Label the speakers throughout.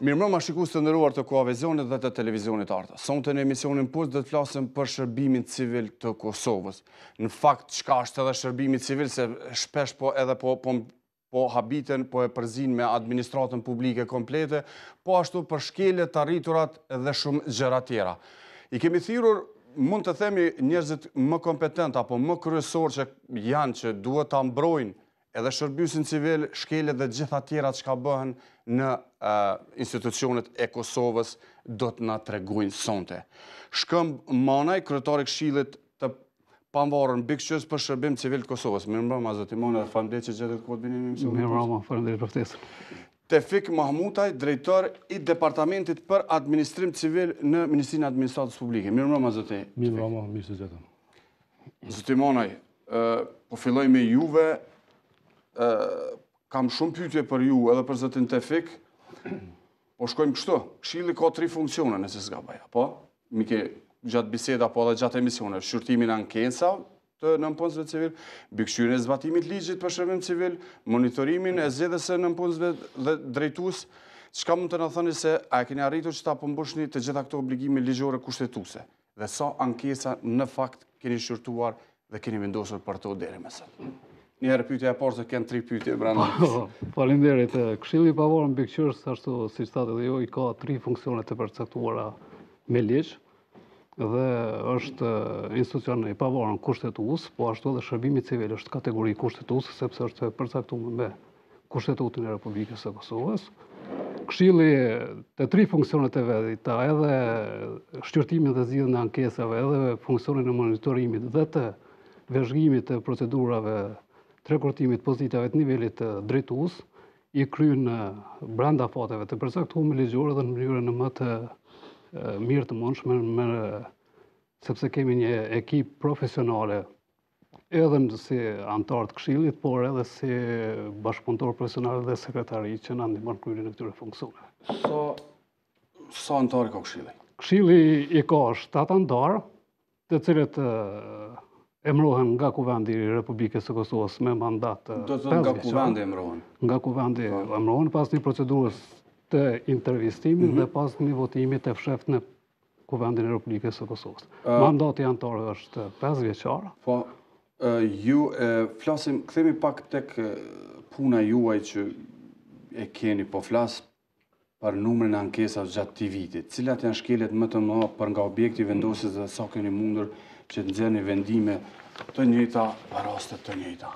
Speaker 1: Mirëmbrëma shikues të nderuar të Koavizionit dhe të televizionit Arta. Sonte në emisionin PULS do të flasim për shërbimin civil të Kosovës. Në fakt, çka është edhe shërbimi civil, se shpesh po habiten, po e përzin me administratën publike komplete, po ashtu për shkeljet, arriturat dhe shumë gjëra tjera. I kemi thirrur, mund të themi, njerëzit më kompetent apo më kryesor që janë që duhet ta mbrojnë edhe shërbysin civil, shkeljet dhe gjitha tjera që ka bëhen në institucionet e Kosovës do të na tregojnë sonte. Shkëmb Manaj, kryetari i Këshillit të pavarur mbikëqyrës për shërbim civil të Kosovës. Mirëmbrëma zoti Manaj, faleminderit që gjetët kohë të vini në emisionin.
Speaker 2: Mirëmbrëma, faleminderit për ftesën.
Speaker 1: Tefik Mahmutaj, drejtor i Departamentit për Administrim Civil në Ministrinë e Administratës Publike. Mirëmbrëma zoti.
Speaker 2: Mirëmbrëma, mirë se gjetëm.
Speaker 1: Zoti Manaj, po filloj me juve. Kam shumë pyetje për ju edhe për zotin Tefik, po shkojmë kështu. Këshilli ka 3 funksione nëse s'gaboj, po? Mike gjatë biseda po edhe gjatë emisione, shqyrtimin ankesa të nënpunësve civil, mbikëqyrjen e zbatimit ligjit për shërbim civil, monitorimin e zgjedhjes së nënpunësve dhe drejtues. Çka mund të na thoni se a keni arritur që ta përmbushni të gjitha këto obligime ligjore kushtetuese? Dhe sa ankesa në fakt keni shqyrtuar dhe keni vendosur për to deri më sot? Njëherë pyetja e parë se kanë 3 pyetje brenda.
Speaker 2: Faleminderit. Këshilli i pavarur mbikëqyrës, ashtu siç thatë edhe ju, i ka 3 funksione të përcaktuara me ligj dhe është institucion i pavarur kushtetues, po ashtu edhe shërbimi civil është kategori kushtetuese sepse është përcaktuar me Kushtetutën e Republikës së Kosovës. Këshilli të 3 funksionet e vetë, edhe shqyrtimin dhe zgjidhjen e ankesave, edhe funksionin e monitorimit dhe të vëzhgimit të procedurave të rekortimit pozitave të nivelit të drejtues, i kryen brenda fateve të përcaktuara ligjore dhe në mënyrën më të mirë të mundshme, sepse kemi një ekip profesionale edhe si antar të këshillit, por edhe si bashkëpunëtor profesional dhe sekretari që na ndihmon në kryerin e këtyre funksioneve.
Speaker 1: Sa antar ka këshilli?
Speaker 2: Këshilli i ka 7 antar, të cilët emrohen nga Kuvendi i Republikës së Kosovës me mandat 5
Speaker 1: Do të thotë nga Kuvendi emrohen.
Speaker 2: Nga Kuvendi emrohen pas një procedurës të intervistimit dhe pas një votimit të fshehtë në Kuvendin e Republikës së Kosovës. Mandati i antarëve është 5 vjeçar.
Speaker 1: Po ju kthehemi pak tek puna juaj që e keni, po flas për numrin e ankesave gjatë këtij viti. Cilat janë shkeljet më të mëdha për nga objekti vendosjes dhe sa keni mundur që të nxjerrni vendime të njëjta, raste të njëjta?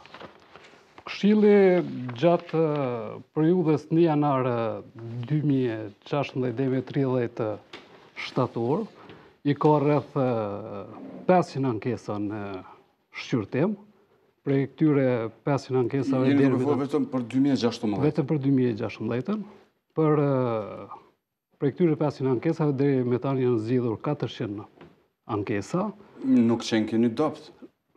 Speaker 2: Këshilli gjatë periudhës 1 janar 2016 deri 30 shtator i ka rreth 500 ankesa në shqyrtim. Prej këtyre 500 ankesave
Speaker 1: deri vetëm për 2016.
Speaker 2: Vetëm për 2016. Prej këtyre 500 ankesave deri me tani janë zgjidhur 400 ankesa.
Speaker 1: Nuk qenë keni dopt.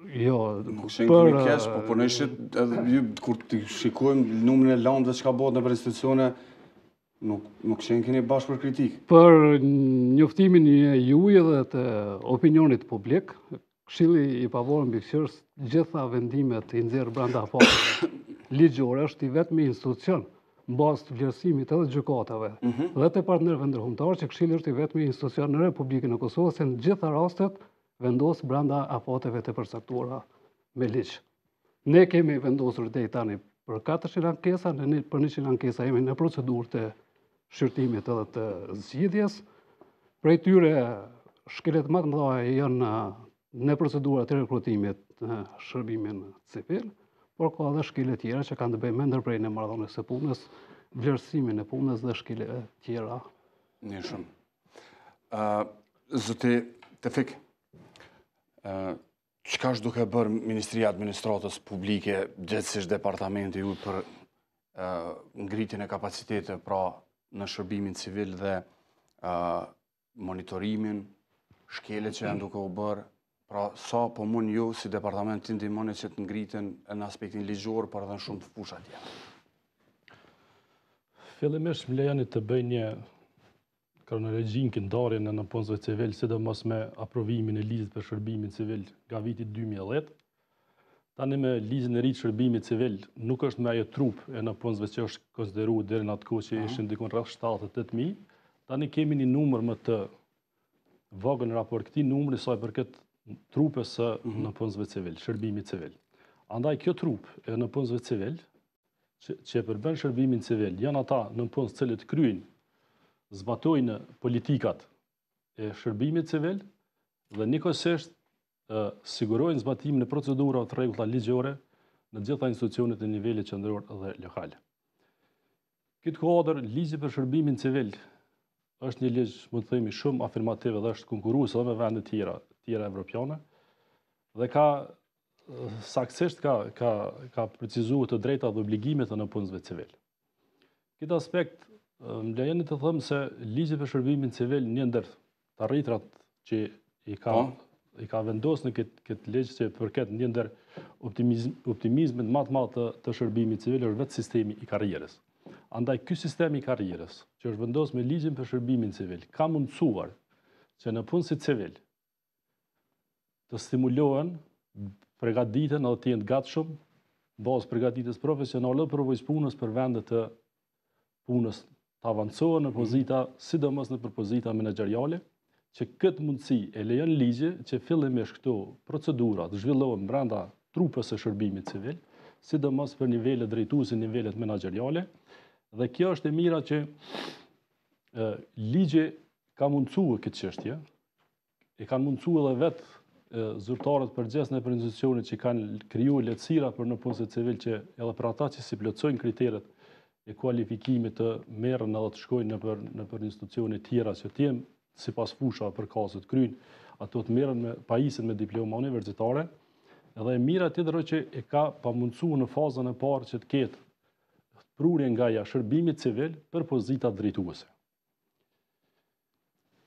Speaker 2: Jo.
Speaker 1: Nuk qenë keni kesh, po punojshit edhe kur të shikojmë numrin e landëve që ka bëhet në për institucione, nuk qenë keni bashkë për kritikë.
Speaker 2: Për njoftimin e juaj dhe të opinionit publik, Këshilli i pavarur mbikëqyrës gjitha vendimet i nxjerr brenda afateve ligjore është i vetmi institucion bazë të vlerësimit edhe gjykatave dhe të partnerëve ndërkombëtar që Këshilli është i vetmi institucion në Republikën e Kosovës që në gjitha rastet vendos brenda afateve të përcaktuara me ligj. Ne kemi vendosur deri tani për 400 ankesa, për 100 ankesa jemi në procedurë të shqyrtimit edhe të zgjidhjes. Prej tyre shkeljet më të mëdha janë në procedurat të rekrutimit në shërbimin civil, por ka edhe shkelje tjera që kanë të bëjnë me ndërprerjen e marrëdhënies së punës, vlerësimin e punës dhe shkelje tjera.
Speaker 1: Një shumë. Zoti Tefik, çka është duke bërë Ministria e Administratës Publike, gjithsesi departamenti ju për ngritjen e kapacitetit pra në shërbimin civil dhe monitorimin, shkeljet që janë duke u bërë? Pra, sa po mund ju si departament të ndihmoni që të ngriten në aspektin ligjor, por edhe në shumë të fusha tjera?
Speaker 3: Fillimisht më lejoni të bëj një kronologjikë ndarje në nënpunësve civil, sidomos me aprovimin e ligjit për shërbimin civil nga viti 2010. Tani me ligjin e ri të shërbimit civil, nuk është me ajo trup e në punësve që është konsideru deri në atë kohë që ishin dikon rreth 7-8.000, tani kemi një numër më të vogël në raport këtij numri sa i përket trupes së në punësve civil, shërbimit civil. Andaj kjo trup e në punësve civil, që e përbën shërbimin civil, janë ata në punës të cilët kryejnë, zbatojnë politikat e shërbimit civil dhe njëkohësisht sigurojnë zbatimin e procedurave të rregulla ligjore në të gjitha institucionet e nivelit qendror dhe lokal. Këtë kuadër, ligji për shërbimin civil është një ligj, mund të themi, shumë afirmativ dhe është konkurrues edhe me vende tjera evropiane dhe ka saktësisht ka precizuar të drejtat dhe obligimet e në punësve civil. Këtë aspekt, më lejeni të them se ligji për shërbimin civil një ndër të arritrat që i ka vendosur në këtë ligj që përket një ndër optimizmit më të madh të shërbimit civil është vetë sistemi i karrierës. Andaj ky sistem i karrierës, që është vendosur me ligjin për shërbimin civil, ka mundësuar që në punësit civil të stimulohen, përgatiten edhe të jenë gatshëm bazë përgatitjes profesionale dhe përvojëspunës për vende të punës të avancohen në pozita, sidomos në pozita menaxheriale, që këtë mundësi e lejon ligji që fillimisht këto procedura të zhvillohen brenda trupës së shërbimit civil, sidomos për nivelet drejtuese, nivelet menaxheriale, dhe kjo është e mira që ligji ka mundësuar këtë çështje, e kanë mundësuar edhe vetë zyrtarët përgjithësi në institucionet që kanë krijuar lehtësira për në punësit civil që edhe për ata që si plotësojnë kriteret e kualifikimit të merren edhe të shkojnë në për institucione tjera që të jenë sipas fushave për kasë të kryjnë, ato të merren me pajisën me diploma universitare, edhe e mira tjetër që e ka pamundësuar në fazën e parë që të ketë prurje nga shërbimit civil për pozita drejtuese.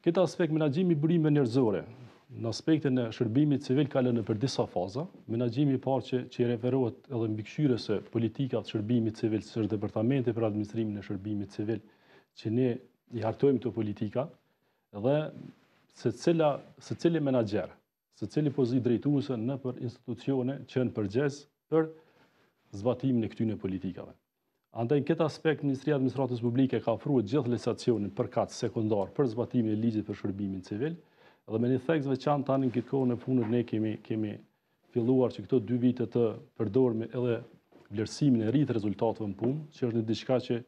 Speaker 3: Këtë aspekt menaxhimi i burimeve njerëzore në aspektin e shërbimit civil ka lënë për disa faza. Menaxhimi i parë që i referohet edhe mbikëqyrjes së politikat të shërbimit civil, që është Departamenti për Administrimin e Shërbimit Civil, që ne i hartojmë këto politika dhe secili menaxher, secili pozitë drejtuese në për institucione që janë përgjegjës për zbatimin e këtyre politikave. Andaj në këtë aspekt Ministria e Administratës Publike ka ofruar gjithë legislacionin përkat sekondar për zbatimin e ligjit për shërbimin civil. Dhe me një theks veçantë tani në këtë kohë në punët ne kemi filluar që këto 2 vite të përdorme edhe vlerësimin e rritë rezultatëve në punë, që është një diçka që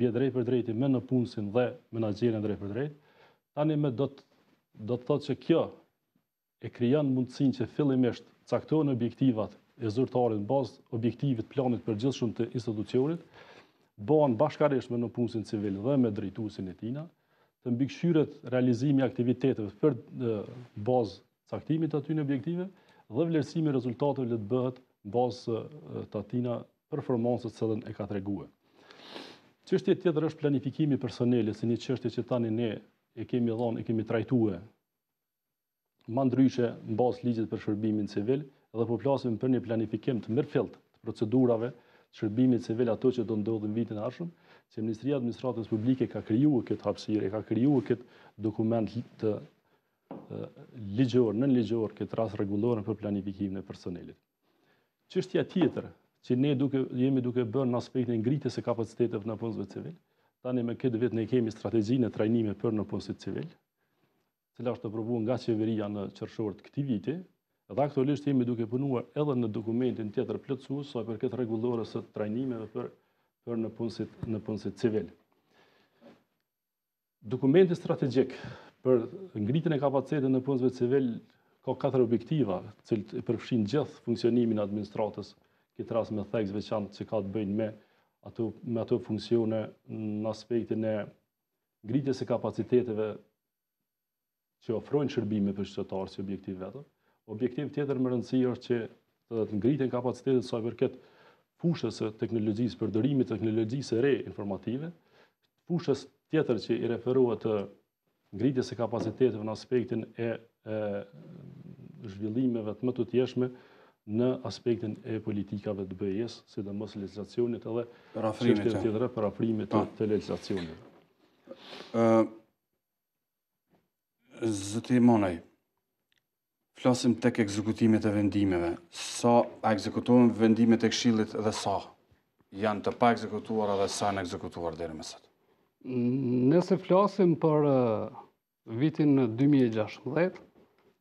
Speaker 3: bie drejt për drejt me në punësin dhe menaxherin drejt për drejt. Tani do të thotë që kjo e krijon mundësinë që fillimisht caktohen objektivat e zyrtarit në bazë objektivit planit përgjithshëm të institucionit, bëhen bashkërisht me në punësin civil dhe me drejtuesin e tina, të mbikëqyret realizimi i aktiviteteve për bazë caktimit të atyre objektive dhe vlerësimi i rezultateve të bëhet bazë të atina performancës që e ka treguar. Çështja tjetër është planifikimi i personelit, si një çështje që tani ne e kemi trajtuar më ndryshe në bazë ligjit për shërbimin civil dhe po flasim për një planifikim të mirëfillt të procedurave të shërbimit civil ato që do ndodhin vitin e ardhshëm, që Ministria e Administratës Publike ka krijuar këtë hapësirë, ka krijuar këtë dokument të ligjor, nënligjor, këtë rast rregullor për planifikimin e personelit. Çështja tjetër që ne jemi duke bërë në aspektin e ngritjes së kapaciteteve në punësve civil, tani me këtë vit ne kemi strategjinë e trajnimit për në punësit civil, cila është aprovuar nga qeveria në qershor të këtij viti, dhe aktualisht jemi duke punuar edhe në dokumentin tjetër plotësues sa për këtë rregullore së trajnimeve për në punësit civil. Dokumenti strategjik për ngritjen e kapacitetit në punësve civil ka 4 objektiva, të cilët e përfshin gjithë funksionimin e administratës, këtë rast me theks veçantë që ka të bëjnë me ato funksione në aspektin e ngritjes së kapaciteteve që ofrojnë shërbime për qytetarë si objektiv vetëm. Objektiv tjetër më rëndësi është që të ngritjen kapacitetet sa përket fushës së teknologjisë, përdorimit të teknologjisë së re informative, fushës tjetër që i referohet të ngritjes së kapaciteteve në aspektin e zhvillimeve të më të tjeshme në aspektin e politikave të BE-s, sidomos legjislacionit edhe çështjet tjera për afrimit të legjislacionit.
Speaker 1: Zoti Monaj, Flasim tek ekzekutimet e vendimeve. Sa ekzekutohen vendimet e Këshillit dhe sa janë të pa ekzekutuara dhe sa në ekzekutuar deri më sot?
Speaker 2: Nëse flasim për vitin 2016,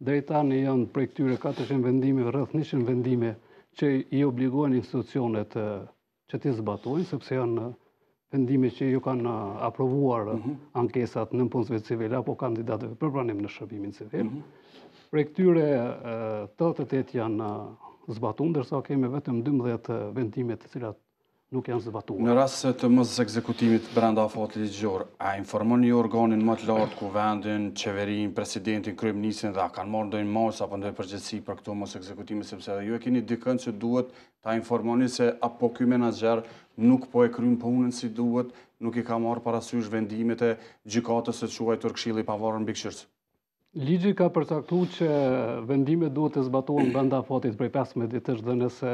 Speaker 2: deri tani janë prej këtyre 400 vendimeve, rreth 100 vendime që i obligojnë institucionet që t'i zbatojnë, sepse janë vendime që ju kanë aprovuar ankesat në punësve civile apo kandidatëve për pranim në shërbimin civil. Prej këtyre 88 janë zbatuar, ndërsa kemi vetëm 12 vendime të cilat nuk janë zbatuar.
Speaker 1: Në rast se të mos ekzekutimit brenda afatit ligjor, a informon një organin më të lartë, kuvendin, qeverin, presidentin, kryeministrin dhe a kanë marrë ndonjë masë apo ndonjë përgjegjësi për këto mos ekzekutime, sepse edhe ju e keni dikën që duhet ta informoni se apo ky menaxher nuk po e kryen punën si duhet, nuk i ka marrë parasysh vendimet e gjykatës së quajtur Këshilli i Pavarur Mbikëqyrës.
Speaker 2: Ligji ka përcaktuar që vendimet duhet të zbatohen brenda afatit prej 15 ditësh dhe nëse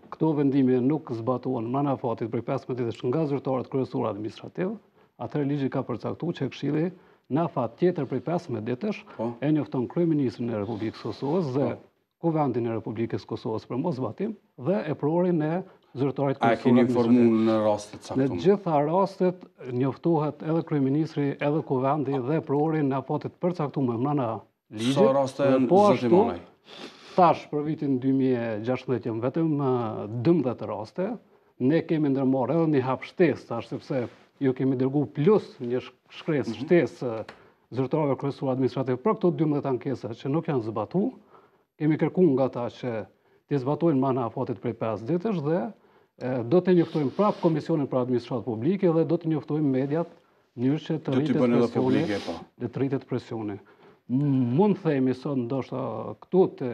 Speaker 2: këto vendime nuk zbatohen brenda afatit prej 15 ditësh nga zyrtarët kryesor administrativ, atëherë ligji ka përcaktuar që Këshilli në afat tjetër prej 15 ditësh e njofton kryeministrin e Republikës Kosovës dhe kuvendin e Republikës Kosovës për moszbatim dhe e prorin e zyrtarit kryesor.
Speaker 1: A keni informuar në rastet caktuar?
Speaker 2: Në gjitha rastet njoftohet edhe kryeministri, edhe kuvendi dhe prori në afatet përcaktuar brenda ligjit.
Speaker 1: Sa raste janë zoti Manaj?
Speaker 2: Tash për vitin 2016 janë vetëm 12 raste. Ne kemi ndërmarrë edhe një hap shtesë tash sepse ju kemi dërguar plus një shkresë shtesë zyrtarëve kryesor administrativ për këto 12 ankesa që nuk janë zbatuar. Kemi kërkuar nga ata që të zbatojnë brenda afatit prej 5 ditësh dhe do të njoftojmë prapë Komisionin për Administratë Publike dhe do të njoftojmë mediat në mënyrë që të rritet presioni. Mund themi sot ndoshta këtu të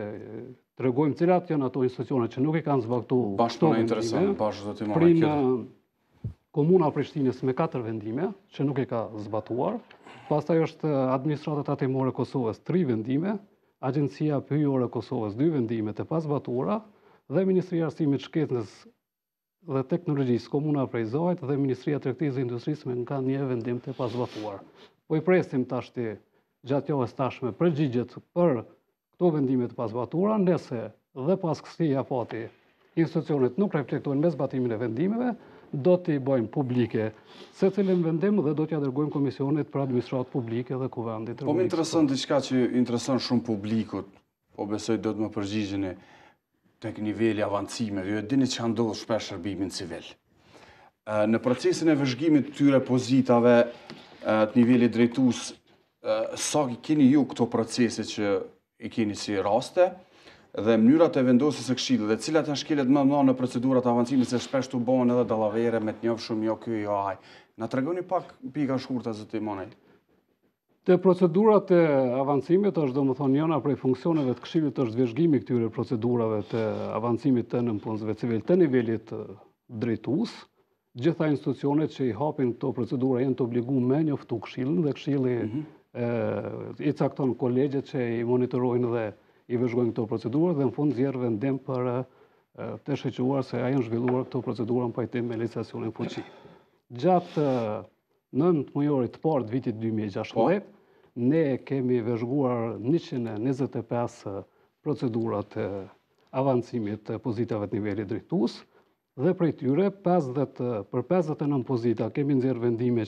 Speaker 2: tregojmë cilat janë ato institucione që nuk i kanë zbatuar.
Speaker 1: Bashkë më interesant, bashkë do të marrë
Speaker 2: Prinë Komuna e Prishtinës me 4 vendime që nuk i ka zbatuar. Pastaj është Administrata Tatimore e Kosovës 3 vendime, Agjencia Pyjore e Kosovës 2 vendime të pazbatuara dhe Ministria e Arsimit, Shkencës dhe Teknologjisë Komuna e Frejzojt dhe Ministria e Tregtisë dhe Industrisë me nga një vendim të pazbatuar. Po i presim tashti gjatë javës tashme përgjigjet për këto vendime të pazbatuara, nëse dhe pas këtij afati institucionet nuk reflektojnë me zbatimin e vendimeve, do t'i bëjmë publike secilin vendim dhe do t'ja dërgojmë Komisionit për Administratë Publike dhe Kuvendit.
Speaker 1: Po më intereson diçka që intereson shumë publikut, po besoj do të më përgjigjeni tek niveli avancime, ju e dini që ndodh shpesh shërbimin civil. Në procesin e vëzhgimit të tyre pozitave të nivelit drejtues, sa keni ju këto procese që i keni si raste dhe mënyrat e vendosjes së Këshillit dhe cilat janë shkeljet më të mëdha në procedurat e avancimit se shpesh tu bëhen edhe dallavere me të njohshëm jo ky jo ai. Na tregoni pak pika shkurta zoti Manaj.
Speaker 2: Te procedurat e avancimit është domethënë njëra prej funksioneve të Këshillit është vëzhgimi këtyre procedurave të avancimit të nënpunësve civil të nivelit drejtues. Gjitha institucionet që i hapin këto procedura janë të obliguar me njoftu Këshillin dhe Këshilli i cakton kolegjet që i monitorojnë dhe i vëzhgojnë këto procedura dhe në fund zjerr vendim për të shëquar se a janë zhvilluar këto procedura në pajtim me legislacionin fuqi. Gjatë 9 mujorit të parë të vitit 2016, ne kemi vëzhguar 125 procedurat të avancimit të pozitave të nivelit drejtues dhe prej tyre për 59 pozita kemi nxjerrë vendime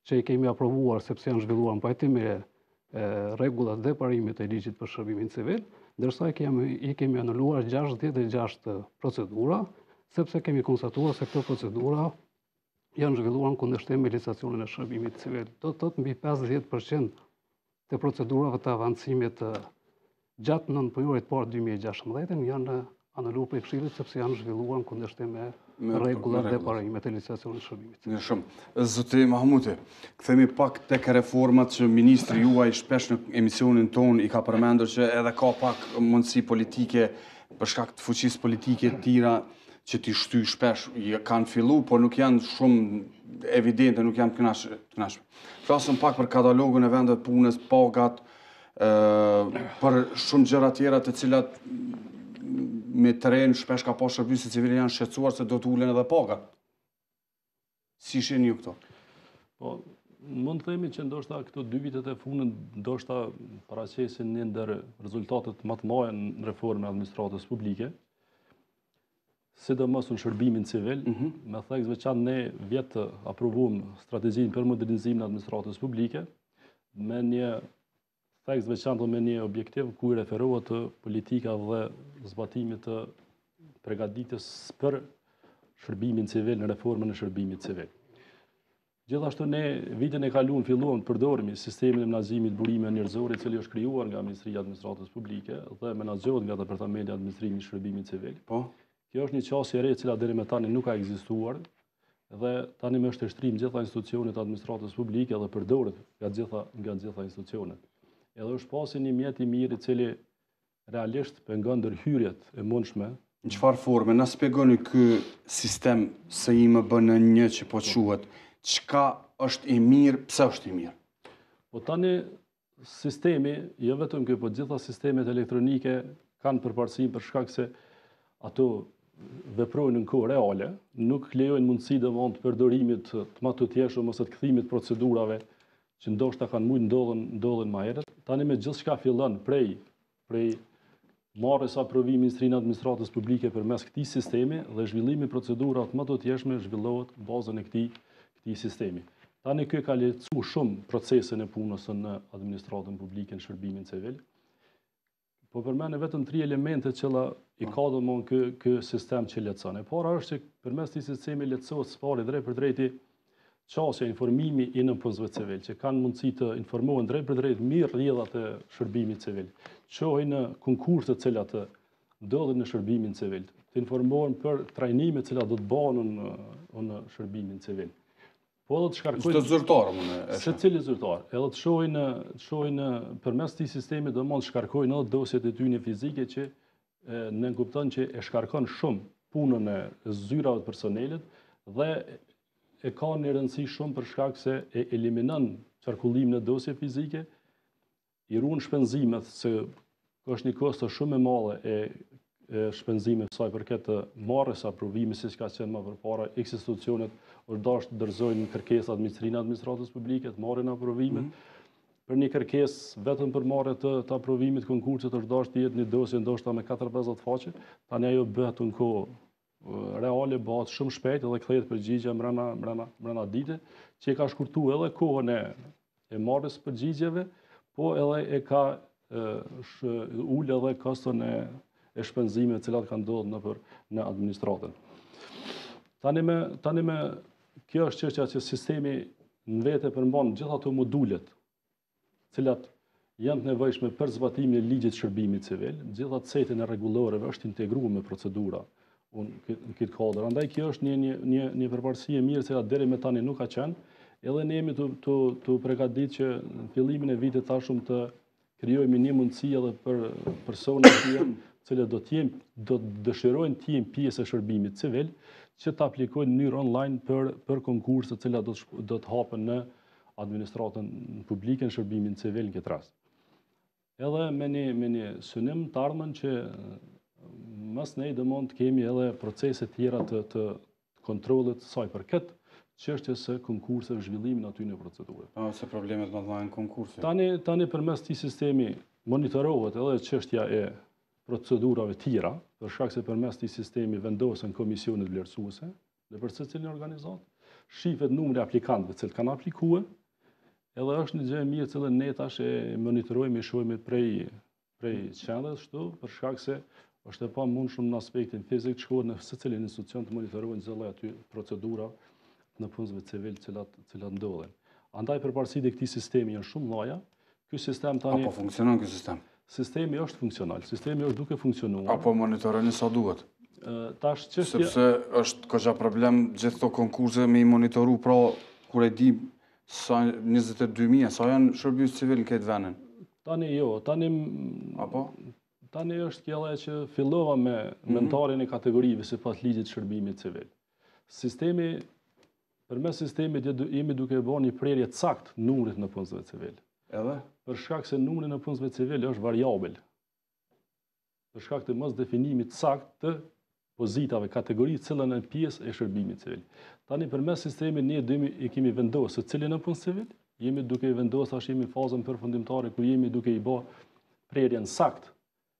Speaker 2: që i kemi aprovuar sepse janë zhvilluar në pajtim me rregullat dhe parimet e ligjit për shërbimin civil, ndërsa i kemi anuluar 66 procedura, sepse kemi konstatuar se këto procedura janë zhvilluar në kundërshtim me legislacionin e shërbimit civil. Do të thotë mbi 50% të procedurave të avancimit gjatë 9 mujorit parë 2016 janë anuluar prej Këshillit sepse janë zhvilluar në kundërshtim me rregullat dhe parimet e legislacionit të shërbimit civil.
Speaker 1: Mirë shumë. Zoti Mahmuti, kthehemi pak tek reformat që ministri juaj shpesh në emisionin ton i ka përmendur që edhe ka pak mundësi politike për shkak të fuqisë politike të tjera që t'i shty shpesh, kanë fillu, por nuk janë shumë evidente, nuk janë të kënaqshme. Flasëm pak për katalogun e vendet punës, pagat, për shumë gjëra tjera të cilat me teren shpesh ka pas shërbimësit civile janë shqetësuar se do të ulen edhe pagat. Si shihni ju këto?
Speaker 3: Po, Mund të themi që ndoshta këto 2 vitet e fundit ndoshta paraqesin një ndër rezultatet më të mëdha në reformën e administratës publike, sidomos në shërbimin civil, me theks veçantë ne vjet aprovuam strategjinë për modernizimin e administratës publike, me një theks veçantë me një objektiv ku i referohet të politika dhe zbatimit të përgatitjes për shërbimin civil në reformën e shërbimit civil. Gjithashtu ne vitin e kaluar filluam të përdorimi sistemin e menaxhimit burime njerëzore, i cili është krijuar nga Ministria e Administratës Publike dhe menaxhohet nga Departamenti i Administrimit të Shërbimit Civil.
Speaker 1: Po.
Speaker 3: Kjo është një qasje e re e cila deri më tani nuk ka ekzistuar dhe tani më është e shtrim gjitha institucionet e administratës publike dhe përdoret nga gjitha institucionet. Edhe është pasi një mjet i mirë i cili realisht pengon ndërhyrjet e mundshme.
Speaker 1: Në çfarë forme na shpjegoni ky sistem SIM-BN 1 që po quhet? Çka është i mirë, pse është i mirë?
Speaker 3: Po tani sistemi, jo vetëm kjo, po gjitha sistemet elektronike kanë përparësim për shkak se ato veprojnë në kohë reale, nuk lejojnë mundësi të përdorimit të matutjeshëm ose të kthimit procedurave që ndoshta kanë mujtë ndodhen më herët. Tani me gjithçka fillon prej marrjes aprovimi Ministrinë e Administratës Publike përmes këtij sistemi dhe zhvillimi procedurave të matutjeshme zhvillohet në bazën e këtij sistemi. Tani kjo ka lehtësuar shumë procesin e punës në administratën publike në shërbimin civil. Po përmend vetëm 3 elemente që i ka domon ky sistem që lehtëson. E para është që përmes këtij sistemi lehtësohet së drejt për drejti çështja informimi i nëpunësve civil, që kanë mundësi të informohen drejt për drejt mirë rrjedhat e shërbimit civil, çohen në konkurse të cilat ndodhin në shërbimin civil, të informohen për trajnimet të cilat do të bëhen në shërbimin civil. Po edhe të shkarkojnë
Speaker 1: çdo zyrtar
Speaker 3: secili zyrtar, edhe të shohin përmes këtij sistemi do mund të shkarkojnë edhe dosjet e tyre fizike që ne kupton që e shkarkon shumë punën e zyrave të personelit dhe e ka një rëndësi shumë për shkak se e eliminon qarkullimin e dosje fizike, i ruan shpenzimet se është një kosto shumë e madhe e shpenzimet saj përket të marrjes aprovimit siç ka qenë më përpara, X institucionet është dashur dorëzojnë kërkesa të Ministrinë e Administratës Publike të marrin aprovimin. Për një kërkesë vetëm për marrje të aprovimit konkursit është dashur të jetë një dosje ndoshta me 4-50 faqe, tani ajo bëhet në kohë reale, bëhet shumë shpejt dhe kthehet përgjigje brenda dite, që e ka shkurtuar edhe kohën e marrjes përgjigjeve, po edhe e ka ulë edhe koston e shpenzimeve të cilat kanë ndodhur në administratën. Tani me kjo është çështja që sistemi në vete përmban gjithë ato modulet, të cilat janë të nevojshme për zbatimin e ligjit të shërbimit civil, gjithë ato setin e rregulloreve është integruar me procedura në këtë kodër. Andaj kjo është një përparësi e mirë që deri më tani nuk ka qenë, edhe ne jemi të përgatitur që në fillimin e vitit tashum të krijojmë një mundësi edhe për personat që do dëshirojnë të jenë pjesë e shërbimit civil, që të aplikojnë në mënyrë online për konkurse të cilat do të hapen në administratën publike në shërbimin civil në këtë rast. Edhe me një synim të ardhmen që mas ne do mund të kemi edhe procese tjera të kontrollit saj përket çështjes së konkurseve, zhvillimin aty në procedurë.
Speaker 1: Se problemet më të mëdha në konkurse.
Speaker 3: Tani përmes këtij sistemi monitorohet edhe çështja e procedurave tjera, për shkak se përmes këtij sistemi vendosen komisionet vlerësuese në për secilin organizat, shifet numri aplikantëve që kanë aplikuar, edhe është një gjë e mirë që ne tash e monitorojmë, i shohim prej qendrës kështu, për shkak se është e pamundshëm në aspektin fizik të shkohet në secilin institucion të monitorohen çdo lloj aty procedura në punësve civil cilat ndodhen. Andaj përparësitë e këtij sistemi janë shumë lloja. Ky sistem tani
Speaker 1: apo funksionon ky sistem?
Speaker 3: Sistemi është funksional, sistemi është duke funksionuar.
Speaker 1: Apo monitoroni sa duhet?
Speaker 3: Tash çështja
Speaker 1: sepse është kollaj problem gjithë këto konkurse me i monitoru, pra kur e di sa 22.000, sa janë shërbimës civil në këtë vendin?
Speaker 3: Tani jo, tani është kjo që fillova me mentorin e kategorive sipas ligjit të shërbimit civil. Përmes sistemit jemi duke bërë një prerje të saktë numrit në punësve civil.
Speaker 1: Edhe?
Speaker 3: Për shkak se numri në punësve civil është variabil. Për shkak të mos definimit të saktë të pozitave, kategori, cilën e pjesë e shërbimit civil. Tani përmes sistemit ne i kemi vendosur se cilin në punë civil, jemi duke i vendosur tash jemi në fazën përfundimtare ku jemi duke i bë prerjen sakt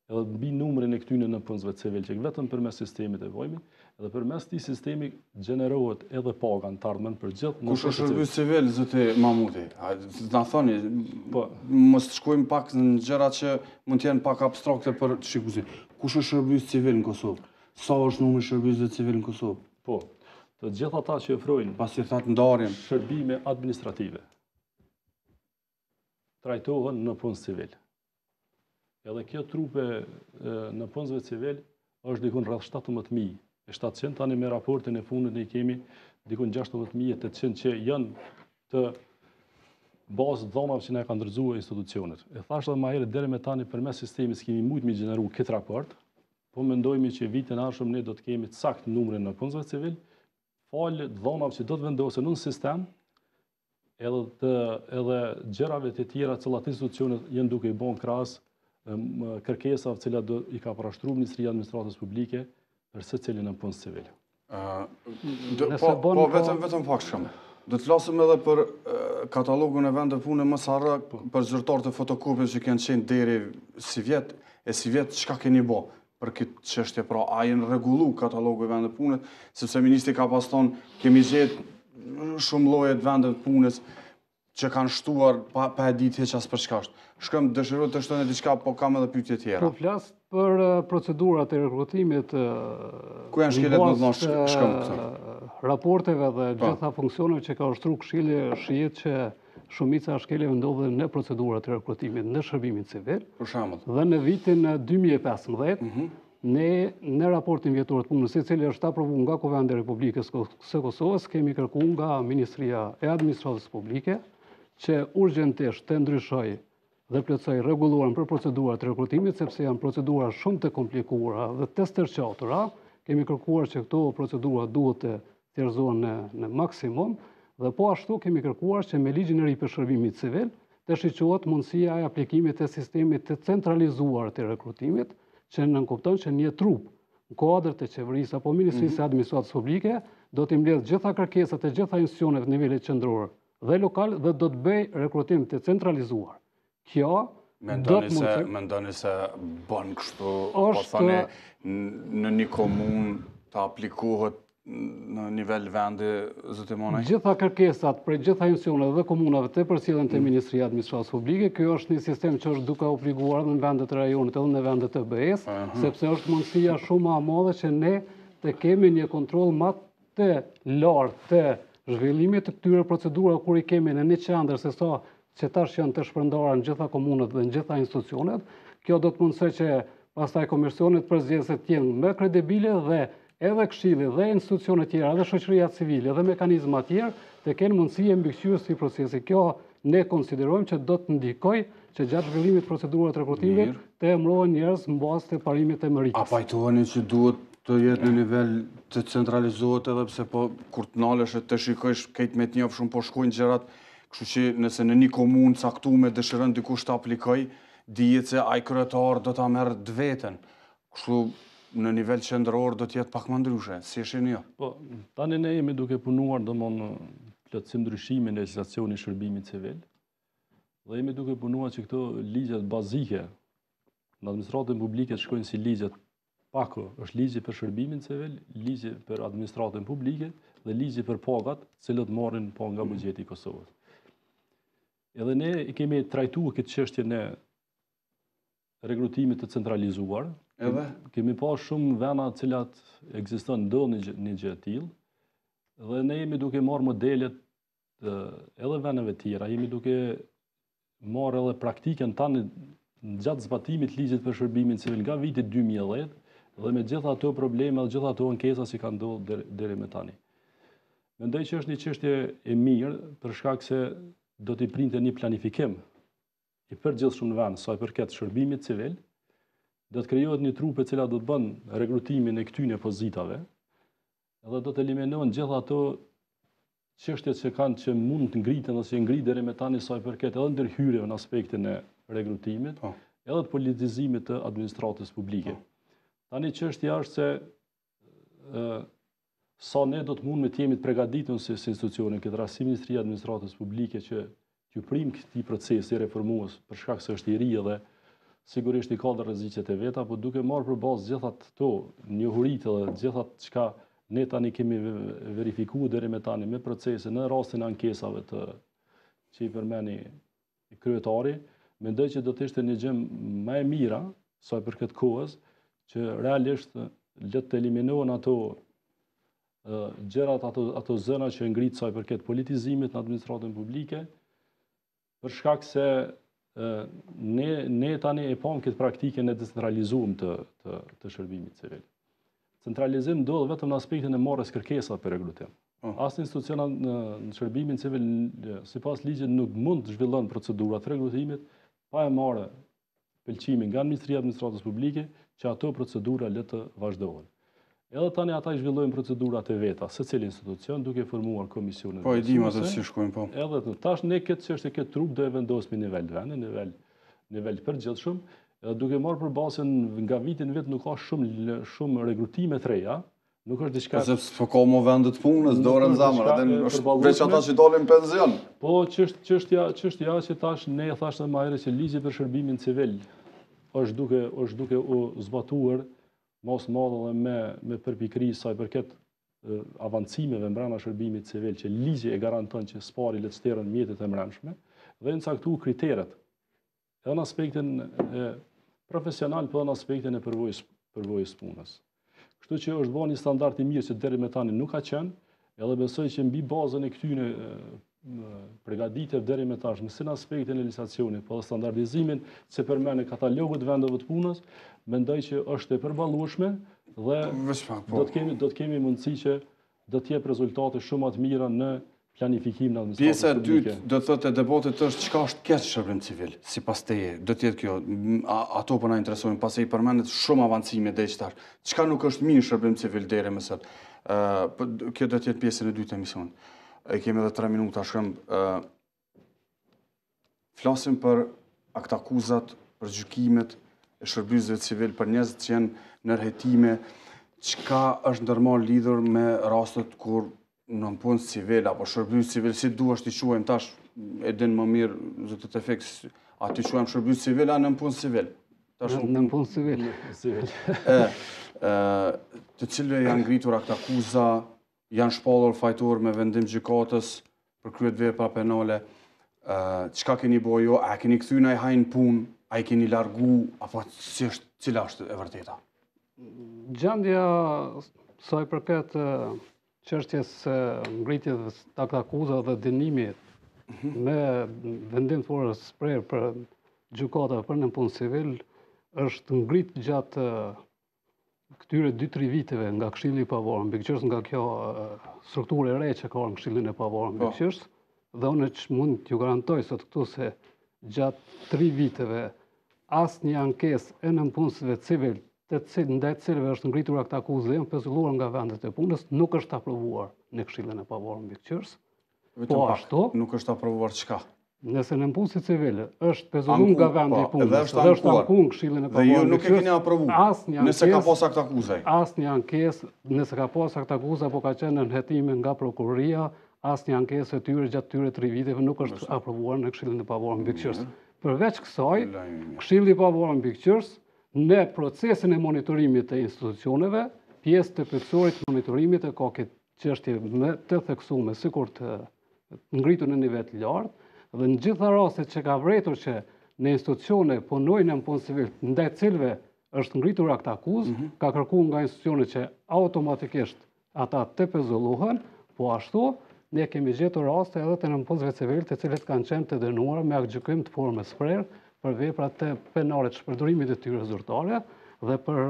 Speaker 3: edhe mbi numrin e këtyne në punësve civil që vetëm përmes sistemit e vojmi, edhe përmes këtij sistemi gjenerohet edhe paga në të ardhmen për gjithë.
Speaker 1: Kush është shërbim civil, zoti Mamuti? Na thoni, mos shkojmë pak në gjëra që mund të jenë pak abstrakte për shikuesin. Kush është shërbim civil në Kosovë? Sa është numri shërbimësve civil në Kosovë?
Speaker 3: Po, të gjithë ata që ofrojnë
Speaker 1: pasi thatë ndarjen
Speaker 3: shërbime administrative trajtohen në punë civil. Edhe kjo trupe në punësve civil është dikun rreth 17.000. E 700 tani me raportin e fundit ne kemi dikun 16.800 që janë të bazë dhonave që ne ka ndërzuar institucionet. E thashë edhe më herët deri me tani përmes sistemit kemi mujt me gjeneru këtë raport, po mendojmë që vitin ardhshëm ne do të kemi të sakt numrin në punësve civil, falë dhonave që do të vendosen në sistem, edhe gjërave të tjera cilat institucionet janë duke i bën krahas kërkesave cilat do i ka parashtruar Ministria e Administratës Publike për secilin në punës civile.
Speaker 1: Po vetëm pak shumë. Do të flasim edhe për katalogun e vendeve pune më së harë për zyrtarët e fotokopjes që kanë qenë deri si vjet, çka keni bë për këtë çështje, pra a janë rregullu katalogu e vendeve pune, sepse ministri ka pas thonë kemi gjetë shumë lloje të vendeve punës që kanë shtuar pa e ditë hiç as për çka është. Shkëm dëshiroj të shtoni diçka, po kam edhe pyetje tjera.
Speaker 2: Po flas për procedurat e rekrutimit.
Speaker 1: Ku janë shkelet më të madh shkëm këtu?
Speaker 2: Raporteve dhe gjitha funksioneve që ka ushtruar Këshilli shihet që shumica e shkeljeve ndodhen në procedurat e rekrutimit në shërbimin civil.
Speaker 1: Për shembull.
Speaker 2: Dhe në vitin 2015 ne në raportin vjetor të punës, i cili është aprovuar nga Kuvendi i Republikës së Kosovës, kemi kërkuar nga Ministria e Administratës Publike që urgjentisht të ndryshoj dhe plotësoj rregulluaren për procedurat e rekrutimit, sepse janë procedura shumë të komplikuara dhe të stërçatura. Kemi kërkuar që këto procedura duhet të thjerëzohen në maksimum, dhe po ashtu kemi kërkuar që me ligjin e ri për shërbimin civil të shiqohet mundësia e aplikimit të sistemit të centralizuar të rekrutimit, që nënkupton që një trup në kuadër të qeverisë apo Ministrisë së Administratës Publike do të mbledh gjitha kërkesat e gjitha institucioneve të nivelit qendror dhe lokal dhe do të bëj rekrutim të centralizuar. Kjo
Speaker 1: Mendoni se bën kështu, po thoni në një komunë të aplikohet në nivel vendi, zoti Monaj?
Speaker 2: Gjitha kërkesat për gjitha institucioneve dhe komunave të përcjellen te Ministria e Administratës Publike, kjo është një sistem që është duke obliguar në vendet e rajonit edhe në vendet të BE-s, sepse është mundësia shumë më e madhe që ne të kemi një kontroll më të lartë të zhvillimit të këtyre procedurave kur i kemi në një qendër se sa që tash janë të shpërndara në gjitha komunat dhe në gjitha institucionet. Kjo do të mundësoj që pastaj komisionet përzgjedhëse të jenë më kredibile dhe edhe Këshilli dhe institucionet tjera, edhe shoqëria civile dhe mekanizma tjerë të kenë mundësi e mbikëqyrjes së procesit. Kjo ne konsiderojmë që do të ndikojë që gjatë zhvillimit të procedurave rekrutimit të emërohen njerëz në bazë të parimit të meritës.
Speaker 1: A pajtoheni që duhet të jetë në nivel të centralizohet edhe pse po kur të nalesh të shikojsh këtë me të njoftë shumë po shkojnë gjërat, kështu që nëse në një komunë caktuar dëshiron dikush të aplikojë, dihet se ai kryetar do ta merr vetën. Kështu në nivel qendror do të jetë pak më ndryshe. Si e shihni ju?
Speaker 3: Po, tani ne jemi duke punuar domthonë plotësim ndryshimin e legjislacionit shërbimit civil. Dhe jemi duke punuar që këto ligjet bazike në administratën publike shkojnë si ligjet pako, është ligji për shërbimin civil, ligji për administratën publike dhe ligji për pagat, cilët marrin pa nga buxheti i Kosovës. Edhe ne i kemi trajtuar këtë çështje në rekrutimit të centralizuar.
Speaker 1: Edhe
Speaker 3: kemi pas shumë vena të cilat ekziston ndonjë një gjë e tillë. Dhe ne jemi duke marrë modelet edhe veneve tjera, jemi duke marrë edhe praktikën tani gjatë zbatimit të ligjit për shërbimin civil nga viti 2010 dhe me gjitha ato probleme dhe gjitha ato ankesa që kanë ndodhur deri më tani. Mendoj që është një çështje e mirë për shkak se do t'i printe një planifikim i përgjithshëm në vend sa i përket shërbimit civil, do të krijohet një trup e cila do të bën rekrutimin e këtyre pozitave, edhe do të eliminohen gjitha ato çështjet që mund të ngriten ose ngrihen deri më tani sa i përket edhe ndërhyrjeve në aspektin e rekrutimit, edhe të politizimit të administratës publike. Tani çështja është se sa ne do të mund me të jemi të përgatitur si institucione, këtë rast si Ministria e Administratës Publike që t'ju prim këtij procesi reformues për shkak se është i ri dhe sigurisht i ka dhe rreziqet e veta, por duke marrë përballë gjithat këto njohuritë dhe gjithat çka ne tani kemi verifikuar deri me tani me procese në rastin e ankesave që i përmeni kryetari, mendoj që do të ishte një gjë më e mira sa për këtë kohës që realisht le të eliminohen ato gjërat, ato zëna që ngrit sa i përket politizimit në administratën publike, për shkak se ne tani e pam këtë praktikën e decentralizuar të shërbimit civil. Centralizim ndodh vetëm në aspektin e marrjes kërkesave për rekrutim. Asnjë institucion në shërbimin civil sipas ligjit nuk mund të zhvillon procedurat të rekrutimit pa e marrë pëlqimin nga Ministria e Administratës Publike që ato procedura le të vazhdohen. Edhe tani ata i zhvillojnë procedurat e veta, secili institucion duke formuar komisionin.
Speaker 1: Po e dim ato si shkojnë po.
Speaker 3: Edhe tash ne këtë çështje këtë trup do e vendosim në nivel vendi, nivel përgjithshëm, duke marrë përballë se nga viti në vit nuk ka shumë rekrutime të reja, nuk është diçka.
Speaker 1: Sepse po ka më vende të punës, dorën zamër, edhe veç ata që dalin penzion.
Speaker 3: Po çështja që tash ne thashë më herë që ligji për shërbimin civil është duke u zbatuar mos madhe dhe me përpikëri sa i përket avancimeve mbrana shërbimit civil që ligji e garanton që spari le të shterën mjetet e mbrëmshme dhe në caktuar kriteret edhe në aspektin profesional për edhe në aspektin e përvojës punës. Kështu që është bërë një standard i mirë që deri me tani nuk ka qenë, edhe besoj që mbi bazën e këtyre përgatitjeve deri me tash në aspektin e legislacionit, po dhe standardizimin që përmend katalogut vendeve të punës, mendoj që është e përballueshme dhe do të kemi mundësi që do të jep rezultate shumë më të mira në planifikimin e administratës
Speaker 1: publike. Pjesa e dytë do të thotë e debatit është çka është keq shërbim civil, sipas teje. Do të jetë kjo, ato po na interesojnë, pasi i përmendet shumë avancime deri tash. Çka nuk është mirë shërbim civil deri më sot. Kjo do të jetë pjesën e dytë e emisionit. E kemi edhe 3 minuta shkëm. Flasim për aktakuzat, për gjykimet e shërbimeve civil, për njerëzit që janë në rrethime, çka është normal lidhur me rastet kur në punë civil apo shërbim civil, si duhet t'i quajmë tash, e din më mirë zotët e Feks, a t'i quajmë shërbim civil a në punë civil?
Speaker 2: Në punë civil.
Speaker 1: Të cilëve janë ngritur aktakuza, janë shpallur fajtor me vendim gjykatës për kryet vepra penale, çka keni bëu ju, a keni kthy në hajnë punë, a i keni largu, apo cila është e vërteta?
Speaker 2: Gjendja sa i përket çështjes ngritjes të aktakuza dhe dënimit me vendim të forës shprehur për gjykata për në punë civil është ngrit gjatë këtyre 2-3 viteve nga Këshilli i Pavarur Mbikëqyrës, nga kjo strukturë e re që ka në Këshillin e Pavarur Mbikëqyrës, dhe unë mund t'ju garantoj sot këtu se gjatë 3 viteve asnjë ankesë e nënpunësve civil ndaj cilëve është ngritur aktakuzë dhe janë pezulluar nga vendet e punës, nuk është aprovuar në Këshillin e Pavarur Mbikëqyrës. Po ashtu,
Speaker 1: nuk është aprovuar çka?
Speaker 2: Nëse në punësi civile është pezulluar nga vendi i punës dhe është ankuar në Këshillin e Pavarur
Speaker 1: Mbikëqyrës, dhe ju nuk e keni aprovu, nëse ka pas aktakuzë.
Speaker 2: Asnjë ankesë, nëse ka pas aktakuzë apo ka qenë në hetime nga prokuroria, asnjë ankesë e tyre gjatë tyre 3 viteve nuk është aprovuar në Këshillin e Pavarur Mbikëqyrës. Përveç kësaj, Këshilli i Pavarur Mbikëqyrës në procesin e monitorimit të institucioneve, pjesë të përkësorit të monitorimit e ka këtë çështje të theksuar sikur të ngritur në nivel të lartë, dhe në gjitha rastet që ka vërtetur që në institucione punojnë në punë civil, ndaj cilëve është ngritur aktakuzë, ka kërkuar nga institucionet që automatikisht ata të pezullohen, po ashtu ne kemi gjetur raste edhe të nënpunësve civil të cilët kanë qenë të dënuar me aktgjykim të formës shprehur për vepra të penale të shpërdorimit të tyre zyrtare dhe për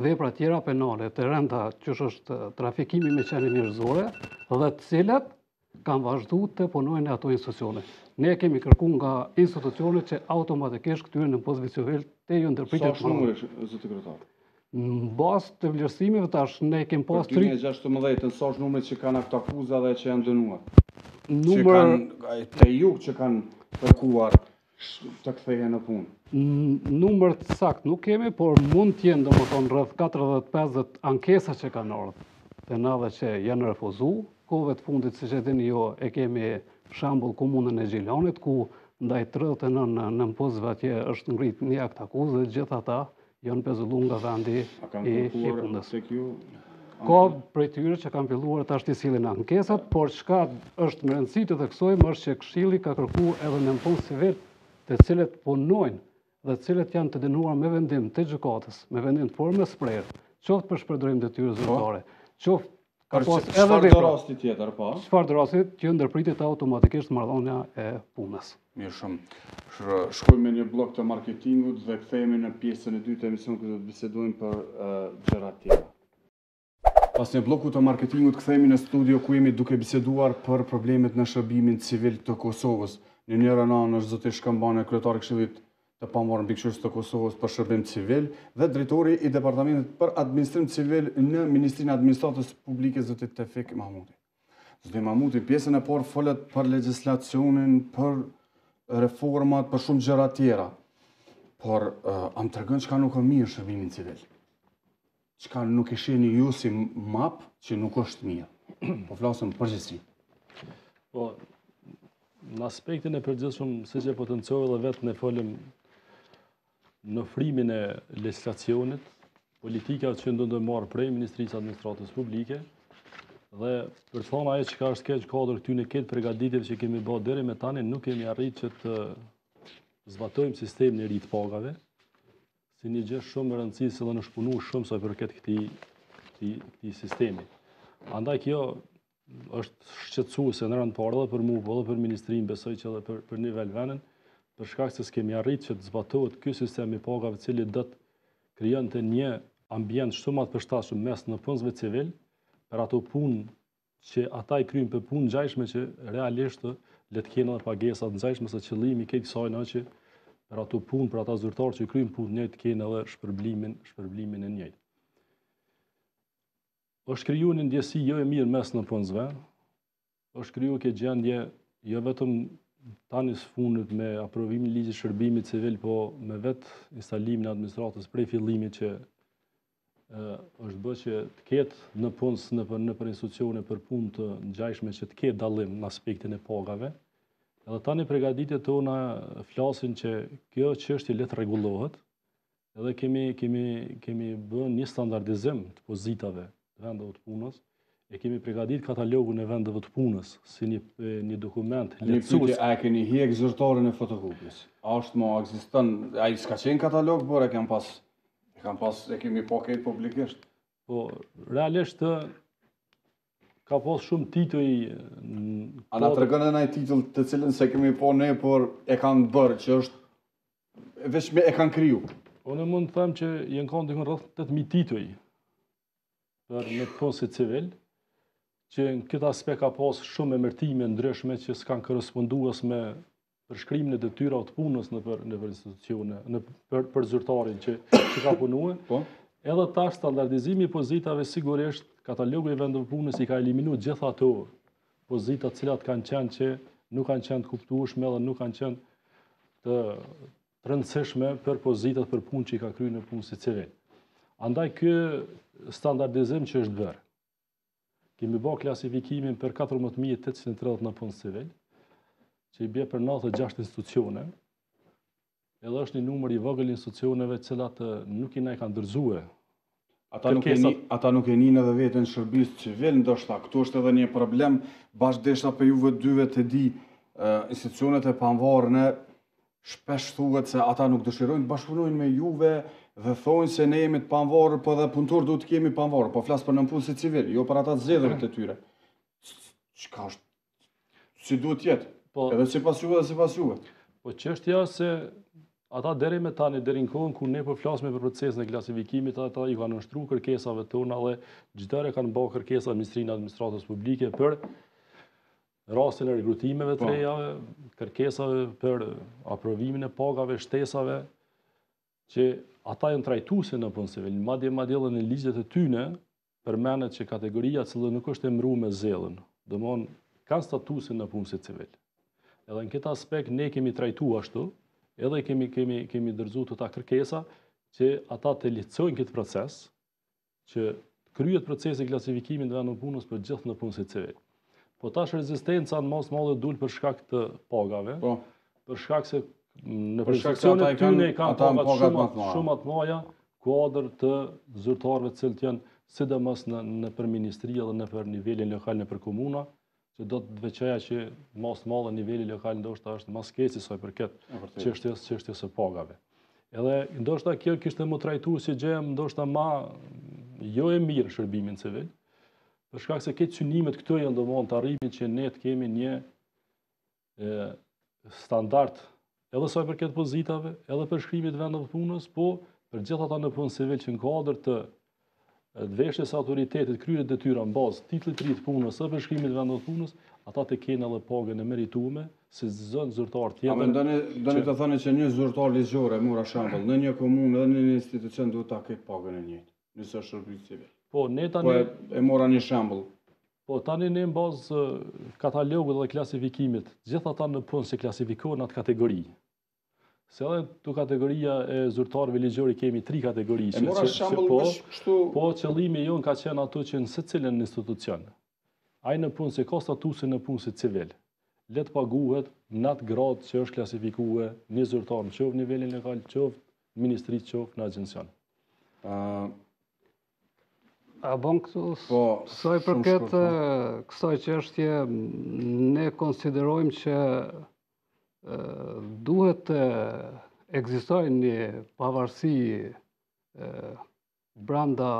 Speaker 2: vepra tjera penale të rënda që është trafikimi me qenie njerëzore dhe të cilat kanë vazhduar të punojnë në ato institucione. Ne kemi kërkuar nga institucionet që automatikisht këtyre nënpunësve civil të ju ndërpritet.
Speaker 1: Sa numër zoti kryetar?
Speaker 2: Në bazë të vlerësimeve tash ne kemi pas
Speaker 1: 2016 sa është numri që kanë aktakuza dhe që janë dënuar.
Speaker 2: Numër
Speaker 1: Te ju që kanë kërkuar të kthehe në punë?
Speaker 2: Numër të sakt nuk kemi, por mund t'jenë domethënë rreth 40-50 ankesa që kanë ardhur. Penale që janë refuzu, kohëve të fundit, siç e dini ju, e kemi shembull komunën e Gjilanit, ku ndaj 39 nënpozëve atje është ngrit një akt akuzë dhe gjithë ata janë pezulluar nga vendi i punës. Ka prej tyre që kanë filluar tash të sillin ankesat, por çka është më rëndësish të theksojmë është që Këshilli ka kërkuar edhe nënpozë civil, të cilët punojnë dhe të cilët janë të dënuar me vendim të gjykatës, me vendim të formës prerë, qoftë për shpërdorim detyrë zyrtare, qoftë ka pas edhe
Speaker 1: çfarë rasti tjetër, po?
Speaker 2: Çfarë rasti që ndërpritet automatikisht marrëdhënia e punës.
Speaker 1: Mirë shumë. Shkojmë me një blok të marketingut dhe kthehemi në pjesën e dytë të emisionit ku do të bisedojmë për gjëra të tjera. Pas një bloku të marketingut kthehemi në studio ku jemi duke biseduar për problemet në shërbimin civil të Kosovës. Në njëra anë është zoti Shkambane, kryetari i Këshillit të Pavarur Mbikëqyrës të Kosovës për shërbim civil dhe drejtori i departamentit për administrim civil në Ministrinë e Administratës Publike zoti Tefik Mahmuti. Zoti Mahmuti, pjesën e parë folet për legjislacionin, për reformat, për shumë gjëra tjera. Por am tregon çka nuk ka mirë shërbimin civil. Çka nuk e shihni ju si map që nuk është mirë. Po flasim përgjithësi.
Speaker 3: Po, në aspektin e përgjithshëm, siç e potencova edhe vetë ne folëm në ofrimin e legjislacionit, politikat që do të marrë prej Ministrisë së Administratës Publike dhe për të thonë ajo çka është keq kodër këtyne këtë përgatitjeve që kemi bërë deri me tani, nuk kemi arritë që të zbatojmë sistemin e ri të pagave, si një gjë shumë e rëndësishme dhe në shpunu shumë sa përket këtij sistemi. Andaj kjo është shqetësuese në rënd parë edhe për mua, edhe për ministrinë, besoj që edhe për nivel vendin, për shkak se s'kemi arritë që të zbatohet ky sistem i pagave, i cili do të krijonte një ambient shumë të përshtatshëm mes nëpunësve civil për ato punë që ata i kryjnë për punë ngjashme që realisht le të kenë edhe pagesa të ngjashme, se qëllimi i kësaj është që për ato punë, për ata zyrtarë që kryjnë punë njëjtë të kenë edhe shpërblimin e njëjtë. Është krijuar një ndjesi jo e mirë mes nëpunësve, është krijuar kjo gjendje jo vetëm tani së fundit me aprovimin e ligjit shërbimit civil, po me vetë instalimin e administratës prej fillimit që është bërë që të ketë nëpunës nëpër institucione për punë të ngjashme që të ketë dallim në aspektin e pagave. Edhe tani përgatitjet tona flasin që kjo çështje le të rregullohet, edhe kemi bërë një standardizim të pozitave të vendeve të punës, e kemi përgatitur katalogun e vendeve të punës si një dokument lehtësues.
Speaker 1: A e keni hiq zyrtarin e fotokopjes? A është më ekziston, ai s'ka qenë katalog, por e kemi pa këtë publikisht.
Speaker 3: Po, realisht ka pas shumë tituj.
Speaker 1: A na tregon ai titull të cilën se kemi pa ne, por e kanë bërë që është vetëm e kanë kriju.
Speaker 3: Unë mund të them që janë kanë diku rreth 8000 tituj për në punësit civil, që në këtë aspekt ka pas shumë emërtime ndryshme që s'kan korresponduar me përshkrimin e detyrave të punës në institucione, për zyrtarin që ka punuar.
Speaker 1: Po.
Speaker 3: Edhe tash standardizimi i pozitave sigurisht katalogu i vendeve të punës i ka eliminuar gjithë ato pozita të cilat kanë qenë që nuk kanë qenë të kuptueshme dhe nuk kanë qenë të rëndësishme për pozitat për punë që i ka kryer në punësit civil. Andaj ky standardizim që është bërë. Kemi bërë klasifikimin për 14.830 në punë civil, që i bje për 96 institucione, edhe është një numër i vogël institucioneve cilat nuk i ne kanë dërzuar.
Speaker 1: Ata nuk e ninë edhe vetën shërbis civil, ndoshta këtu është edhe një problem, bashkëdesha për juve dyve të di institucionet e pavarura shpesh thuhet se ata nuk dëshirojnë të bashkëpunojnë me juve dhe thonë se ne jemi të pavarur, po edhe punëtor duhet të kemi pavarur, po flas për nëpunësit civil, jo për ata të zgjedhërit e tyre. Çka është? Si duhet jetë? Edhe sipas juve dhe sipas juve.
Speaker 3: Po çështja se ata deri me tani, deri në kohën ku ne po flasim për procesin e klasifikimit, ata i kanë nështruar kërkesave tona dhe çdo kanë bërë kërkesa në Ministrinë e Administratës Publike për rastin e rekrutimeve të reja, kërkesave për aprovimin e pagave, shtesave, që ata janë trajtuese në punë civil, madje edhe në ligjet e tyne përmenet që kategoria e cila nuk është emëruar me zellën, domthon kanë statusin në punësit civil. Edhe në këtë aspekt ne kemi trajtuar ashtu, edhe kemi dërzu të ta kërkesa që ata të lehtësojnë këtë proces, që kryet procesi klasifikimit në vendin punës për gjithë në punësit civil. Po tash rezistenca në mas madhe dul për shkak të pagave, për shkak se në institucionet tyne kanë pagat shumë të mëdha, kuadër të zyrtarëve të cilët janë sidomos në për ministri edhe në për nivelin lokal në për komuna, që do të veçoja që mas madhe niveli lokal ndoshta është mas keq sa i përket çështjes së pagave. Edhe ndoshta kjo kishte më trajtuar si gjë ndoshta më jo e mirë shërbimin civil, për shkak se këtë synimet këto janë domosdoshmë të arrimit që ne të kemi një standard edhe sa i përket pozitave, edhe për shkrimit të vendeve të punës, po për gjithë ata në punë civil që në kuadër të veshjes autoritetit kryet detyra në bazë titullit të ri të punës edhe për shkrimit të vendeve të punës, ata të kenë edhe pagën e meritueme si zënë zyrtar tjetër.
Speaker 1: Doni të thoni që një zyrtar ligjore, mora shembull, në një komunë dhe në një institucion duhet ta ketë pagën e njëjtë, nëse është shërbim civil.
Speaker 3: Po
Speaker 1: e mora një shembull.
Speaker 3: Po tani ne në bazë katalogut dhe klasifikimit, gjithë ata në punë se klasifikohen atë kategori. Se edhe të kategoria e zyrtarëve ligjori kemi 3 kategori.
Speaker 1: E mora shembull kështu.
Speaker 3: Po qëllimi jon ka qenë ato që në secilin institucion, ai në punë se ka statusin në punësit civil, le të paguhet në atë gradë që është klasifikuar një zyrtar në qoftë nivelin lokal, qoftë ministri, qoftë në agjencion.
Speaker 2: A bon këtu, sa i përket kësaj çështje, ne konsiderojmë që duhet të ekzistojë një pavarësi brenda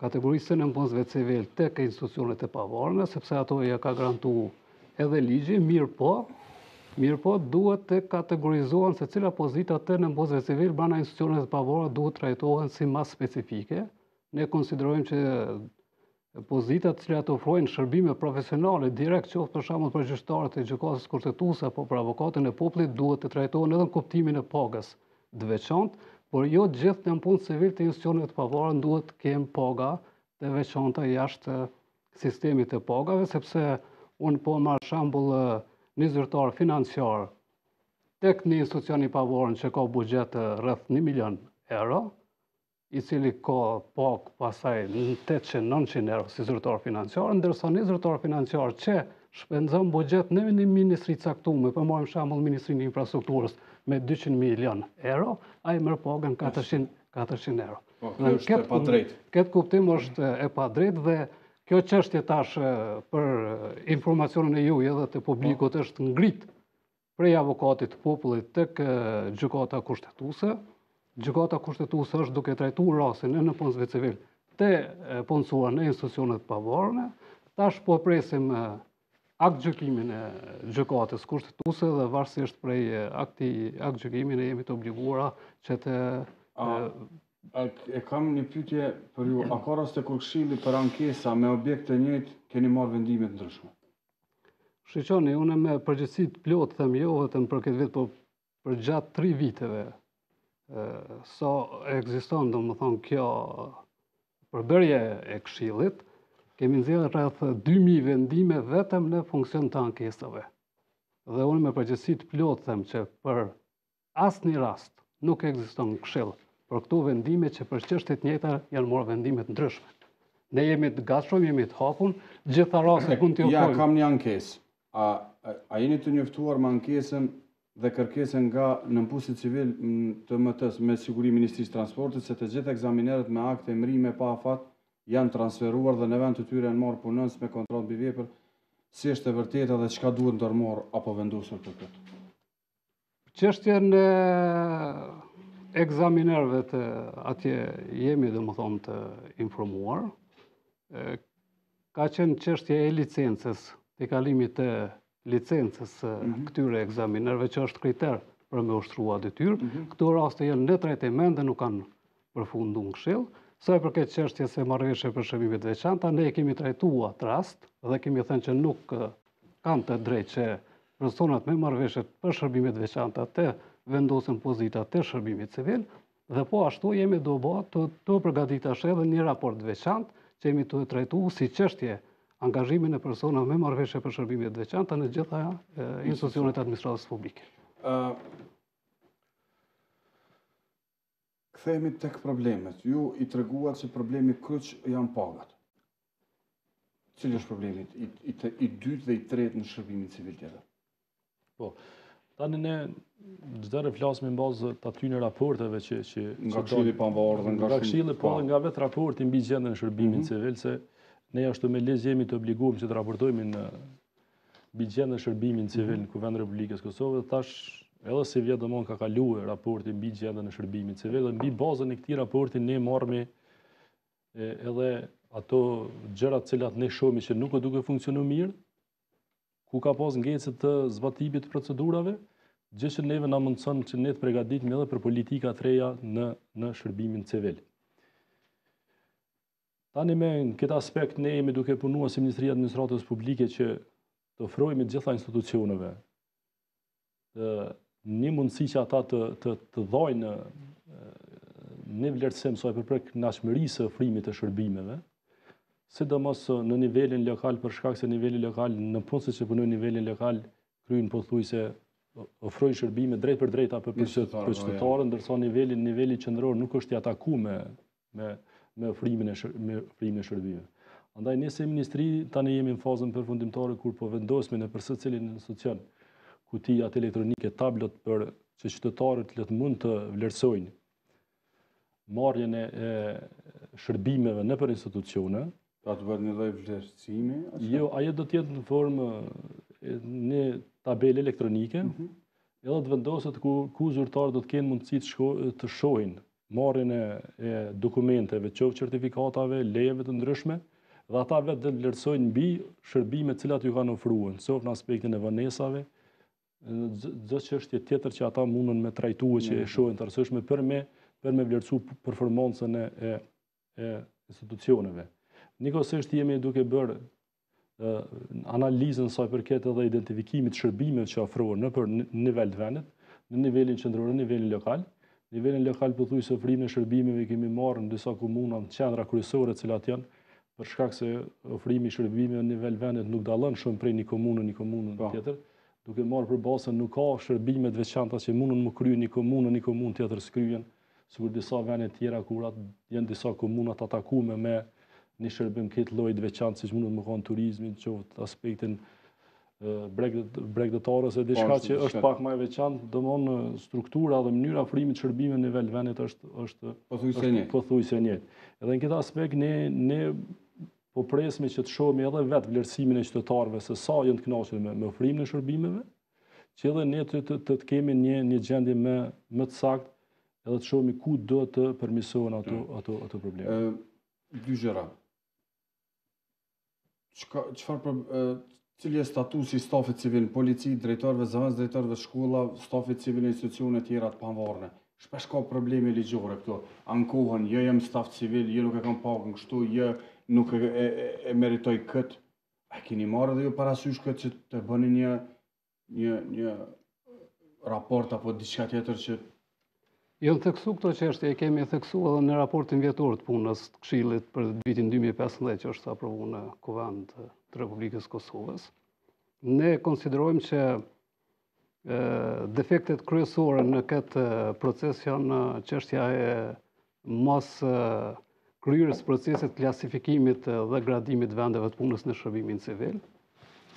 Speaker 2: kategorisë në punësve civil tek institucionet e pavarura, sepse ato ja ka garantuar edhe ligji, mirë po duhet të kategorizohen se cila pozita të në punësve civil brenda institucioneve të pavarura duhet trajtohen si më specifike. Ne konsiderojmë që pozitat që ato ofrojnë shërbime profesionale direkt qoftë për shembull për gjyqtarët e gjykatës kushtetuese apo për avokatën e popullit duhet të trajtohen edhe në kuptimin e pagës të veçantë, por jo gjithë në punë civil të institucioneve të pavarura duhet të kenë paga të veçanta jashtë sistemit të pagave, sepse unë po marr shembull një zyrtar financiar tek një institucion i pavarur që ka buxhet rreth 1 milion euro, i cili ka pagë pasaj 800-900 euro si zyrtar financiar, ndërsa një zyrtar financiar që shpenzon buxhet në një ministri caktuar, për marrim shembull Ministrinë e Infrastrukturës me 200 milion euro, ai merr pagën 400 euro.
Speaker 1: Kjo është e padrejtë.
Speaker 2: Këtë kuptim është e padrejtë dhe kjo çështje tash për informacionin e juaj edhe të publikut është ngrit prej avokatit të popullit tek gjykata kushtetuese. Gjykata kushtetuese është duke trajtuar rastin në punësve civil të punësuar në institucionet pavarura. Tash po presim aktgjykimin e gjykatës kushtetuese dhe varësisht prej aktgjykimit ne jemi të obliguara që të
Speaker 1: E kam një pyetje për ju, a ka raste kur Këshilli për ankesa me objekt të njëjtë keni marrë vendime të ndryshme?
Speaker 2: Shiqoni, unë me përgjegjësi të plotë them jo vetëm për këtë vit, por për gjatë 3 viteve sa ekziston domethënë kjo përbërje e Këshillit, kemi nxjerrë rreth 2000 vendime vetëm në funksion të ankesave. Dhe unë me përgjegjësi të plotë them që për asnjë rast nuk ekziston Këshill për këto vendime që për çështje të njëjta janë marrë vendime të ndryshme. Ne jemi të gatshëm, jemi të hapur, gjitha rastet mund t'i ofrojmë.
Speaker 1: Ja, kam një ankesë. A jeni të njoftuar me ankesën dhe kërkesën nga nënpusit civil të MT-s me siguri Ministrisë Transportit se të gjithë ekzaminerët me akte emërime pa afat janë transferuar dhe në vend të tyre janë marrë punës me kontratë mbi vepër, si është e vërtetë dhe çka duhet ndërmarrë apo vendosur për këtë?
Speaker 2: Çështjen e ekzaminerëve të atje jemi domethënë të informuar. Ka qenë çështje e licencës, të kalimit të licencës këtyre ekzaminerëve që është kriter për me ushtrua detyrë. Këto raste janë në trajtiment dhe nuk kanë përfunduar në Këshill. Sa i përket çështjes së marrëveshjeve për shërbime të veçanta, ne kemi trajtuar atë rast dhe kemi thënë që nuk kanë të drejtë që personat me marrëveshje për shërbime të veçanta të vendosen pozita të shërbimit civil dhe po ashtu jemi do të përgatitash edhe një raport veçantë që jemi të trajtuar si çështje angazhimin e personave me marrëveshje për shërbime të veçanta në gjitha institucionet e administratës publike.
Speaker 1: Kthehemi tek problemet. Ju i treguat që problemi kryq janë pagat. Cili është problemi i dytë dhe i tretë në shërbimin civil tjetër?
Speaker 3: Po, tani ne çdo flasim në bazë të atyre raporteve që
Speaker 1: nga Këshilli i Pavarur dhe
Speaker 3: nga Këshilli, po dhe nga vetë raporti mbi gjendjen e shërbimit civil, se ne ashtu me ligj jemi të obliguar që të raportojmë në mbi gjendjen e shërbimit civil në Kuvendin e Republikës Kosovës. Tash edhe si vjet domon ka kaluar raporti mbi gjendjen e shërbimit civil dhe mbi bazën e këtij raporti ne marrmi edhe ato gjërat të cilat ne shohim që nuk duke funksionuar mirë, ku ka pas ngecë të zbatimit të procedurave, gjë që neve na mundson që ne të përgatitemi edhe për politika të reja në shërbimin civil. Tani me në këtë aspekt ne jemi duke punuar si Ministria e Administratës Publike që të ofrojmë të gjitha institucioneve një mundësi që ata të dhajnë një vlerësim sa i përprek kënaqëmërisë së ofrimit të shërbimeve, sidomos në nivelin lokal, për shkak se niveli lokal, në punësit që punojnë nivelin lokal, kryen pothuajse ofrojnë shërbime drejt për drejt apo për qytetarët, ndërsa niveli qendror nuk është i atakuar me ofrimin e shërbimeve. Andaj ne si ministri tani jemi në fazën përfundimtare kur po vendosim në për secilin institucion kutijat elektronike, tablet për që qytetarët le të mund të vlerësojnë marrjen e shërbimeve nëpër institucione.
Speaker 1: Pra të bëhet një lloj vlerësimi?
Speaker 3: Jo, ajo do të jetë në formë një tabelë elektronike, edhe të vendoset ku zyrtarët do të kenë mundësi të shohin marrjen e dokumenteve, qoftë certifikatave, lejeve të ndryshme, dhe ata vetë do të vlerësojnë mbi shërbimet të cilat ju kanë ofruar, qoftë në aspektin e vonesave, çdo çështje tjetër që ata mundën me trajtuar që e shohin të rëndësishme për me vlerësu performancën e institucioneve. Njëkohësisht jemi duke bërë analizën sa i përket edhe identifikimit shërbimeve që ofrohen nëpër nivel të vendit, në nivelin qendror, në nivelin lokal. Në nivelin lokal pothuajse ofrimin e shërbimeve kemi marrë në disa komuna, në qendra kryesore të cilat janë, për shkak se ofrimi i shërbimeve në nivel vendit nuk dallon shumë prej një komunë tjetër, duke marrë për bazë nuk ka shërbime të veçanta që mundun më kryen një komunë tjetër s'kryen, sikur disa vende tjera ku janë disa komuna të atakuar me një shërbim këtë lloj të veçantë siç mund të më turizmin, qoftë aspektin bregdetare ose diçka që është pak më e veçantë, domthonë struktura dhe mënyra ofrimit të shërbimeve në nivel vendit është pothuajse e njëjtë. Edhe në këtë aspekt ne po presim që të shohim edhe vetë vlerësimin e qytetarëve se sa janë të kënaqur me ofrimin e shërbimeve, që edhe ne të kemi një gjendje më të saktë edhe të shohim ku do të përmirësohen ato probleme.
Speaker 1: Dy gjëra. Cili është statusi i stafit civil në polici, drejtorëve zëvendës, drejtorëve shkolla, stafit civil në institucione tjera të pavarur? Shpesh ka probleme ligjore këto. Ankohen, jo jam staf civil, jo nuk e kam pagën kështu, jo nuk e meritoj këtë. A keni marrë dhe ju parasysh këtë që të bëni një raport apo diçka tjetër që
Speaker 2: Janë theksu këto çështje, e kemi theksu edhe në raportin vjetor të punës të Këshillit për vitin 2015 që është aprovuar në Kuvend të Republikës Kosovës. Ne konsiderojmë që defektet kryesore në këtë proces janë çështja e mos kryerjes procesit klasifikimit dhe gradimit vendeve të punës në shërbimin civil,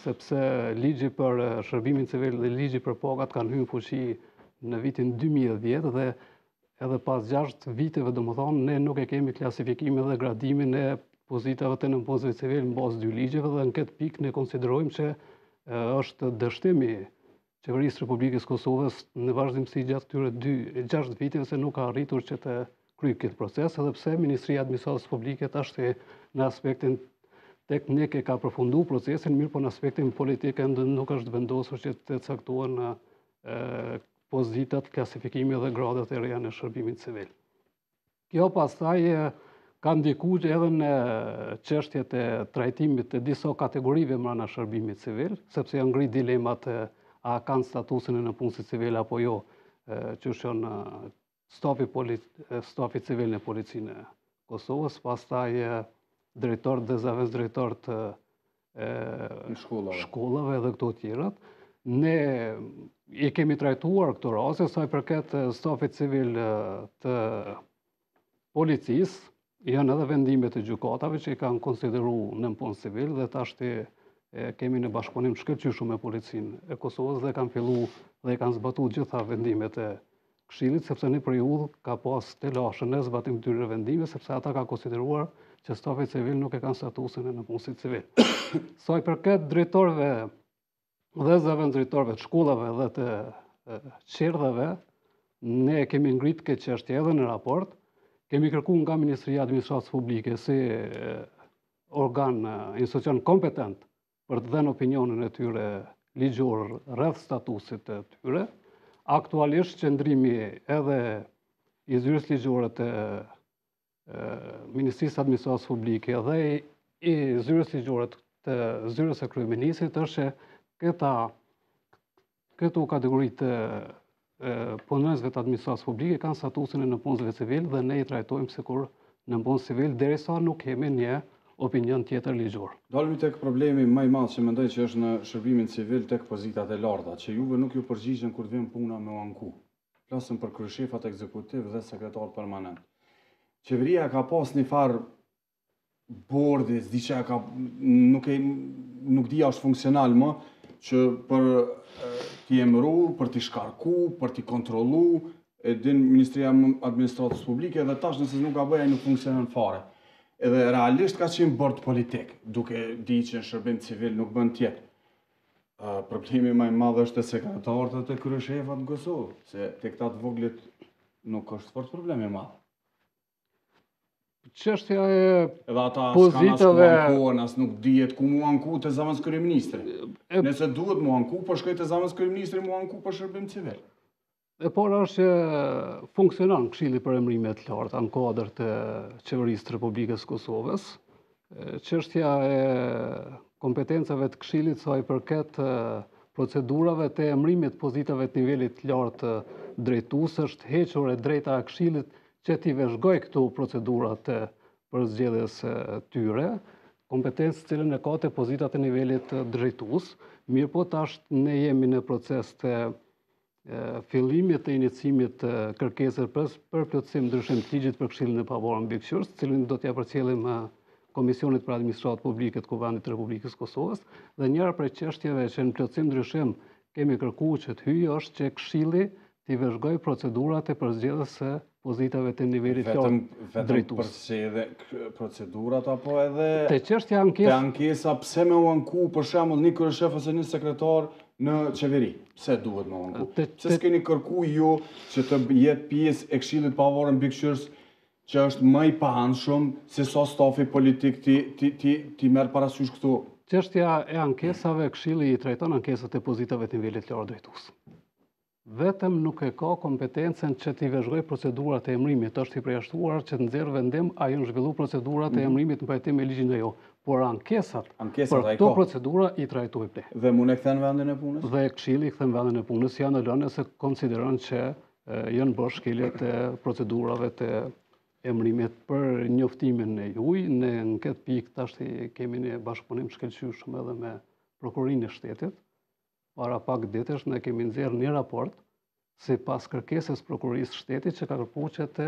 Speaker 2: sepse ligji për shërbimin civil dhe ligji për pagat kanë hyrë në fuqi në vitin 2010 dhe edhe pas 6 viteve, domethënë, ne nuk e kemi klasifikimin dhe gradimin e pozitave të nënpunësve civil në bazë 2 ligjeve dhe në këtë pikë ne konsiderojmë që është dështimi Qeverisë Republikës Kosovës në vazhdimsi gjatë këtyre 6 viteve se nuk ka arritur që të kryejë këtë proces, edhe pse Ministria e Administratës Publike tashti në aspektin teknik e ka përfunduar procesin, mirë po në aspektin politik ende nuk është vendosur që të caktohen pozitat, klasifikimi dhe gradat e reja në shërbimin civil. Kjo pastaj ka ndikuar edhe në çështjet e trajtimit të disa kategorive brenda shërbimit civil, sepse janë ngrit dilemat a kanë statusin e nëpunësit civil apo jo, që janë stafi civil në policinë e Kosovës, pastaj drejtorët dhe zëvendës drejtorët shkollave dhe këto tjerat. Ne i kemi trajtuar këto raste sa i përket stafit civil të policisë, janë edhe vendimet e gjykatave që i kanë konsideru në punë civil dhe tashti kemi në bashkëpunim shkëlqyshëm me policinë e Kosovës dhe kanë fillu dhe kanë zbatu gjitha vendimet e Këshillit, sepse në periudhë ka pas telashe në zbatim të tyre vendime, sepse ata ka konsideruar që stafi civil nuk e kanë statusin e në punësit civil. Sa i përket drejtorëve dhe zëvend drejtorëve të shkollave dhe të qerdhave, ne kemi ngritë këtë çështje edhe në raport. Kemi kërku nga Ministria e Administratës Publike si organ, institucion kompetent për të dhënë opinionin e tyre ligjor rreth statusit të tyre. Aktualisht qëndrimi edhe i zyrës ligjore të Ministrisë së Administratës Publike dhe i zyrës ligjore të zyrës së kryeministrit është që këto kategori të punonjësve të administratës publike kanë statusin e nëpunësve civil dhe ne i trajtojmë sikur nëpunës civil derisa nuk kemi një opinion tjetër ligjor.
Speaker 1: Dalemi tek problemi më i madh që mendoj që është në shërbimin civil tek pozitat e larta, që juve nuk ju përgjigjen kur vjen puna me u anku. Flasëm për kryeshefat ekzekutiv dhe sekretar permanent. Qeveria ka pas një farë bordi, s'di ka nuk di është funksional më, që për t'i emëru, për t'i shkarku, për t'i kontrolu, e din Ministria e Administratës Publike dhe tash nëse nuk ka bëja nuk funksionon fare. Edhe realisht ka qenë bord politik, duke di që në shërbim civil nuk bën tjetë. Problemi më i madh është te sekretarët e te kryeshefat në Kosovë, se te këta të voglit nuk është fort problemi i madh.
Speaker 2: Çështja e
Speaker 1: edhe ata
Speaker 2: pozitave
Speaker 1: as nuk dihet ku mu anku te zamës kryeministri. Nëse duhet mu anku, po shkoj te zamës kryeministri mu anku për shërbim civil.
Speaker 2: E por është që funksionon Këshilli për emrimet të larta në kuadër të Qeverisë të Republikës Kosovës. Çështja e kompetencave të Këshillit sa i përket procedurave të emrimit pozitave të nivelit të lartë drejtues është hequr e drejta e Këshillit që t'i vëzhgoj këto procedurat për zgjedhjes tyre, kompetencë cilën e ka te pozitat e nivelit drejtues, mirë po tash ne jemi në proces të fillimit të iniciimit të kërkesës për plotësim ndryshim të ligjit për Këshillin e Pavarur Mbikëqyrës, cilin do t'ja përcjellim Komisionit për Administratë Publike të Kuvendit të Republikës Kosovës, dhe njëra prej çështjeve që në plotësim ndryshim kemi kërkuar që të hyjë është që Këshilli t'i vëzhgoj procedurat e përzgjedhjes së pozitave të nivelit lartë drejtues.
Speaker 1: Vetëm edhe procedurat apo edhe
Speaker 2: te çështja
Speaker 1: ankesa pse me u anku për shembull një kryeshef ose një sekretar në qeveri, pse duhet me u anku? Pse s'keni kërku ju që të jetë pjesë e Këshillit Pavarur Mbikëqyrës që është më i pahandshëm se sa stafi politik ti merr parasysh këtu?
Speaker 2: Çështja e ankesave, Këshilli i trajton ankesat e pozitave të nivelit lartë drejtues. Vetëm nuk e ka kompetencën që t'i vëzhgoj procedurat e emrimit, është i përjashtuar që të nxjerrë vendim ajo në zhvillu procedurat e emrimit në pajtim me ligjin e jo. Por ankesat për këto procedura i trajtoj ple.
Speaker 1: Dhe mund e kthen vendin e punës?
Speaker 2: Dhe Këshilli kthen vendin e punës, janë lënë se konsideron që janë bërë shkelje të procedurave të emrimit për njoftimin e juaj. Ne në këtë pikë tash kemi një bashkëpunim shkëlqyeshëm edhe me prokurorinë e shtetit. Para pak ditësh ne kemi nxjerrë një raport sipas kërkesës prokurorisë shtetit që ka kërkuar që të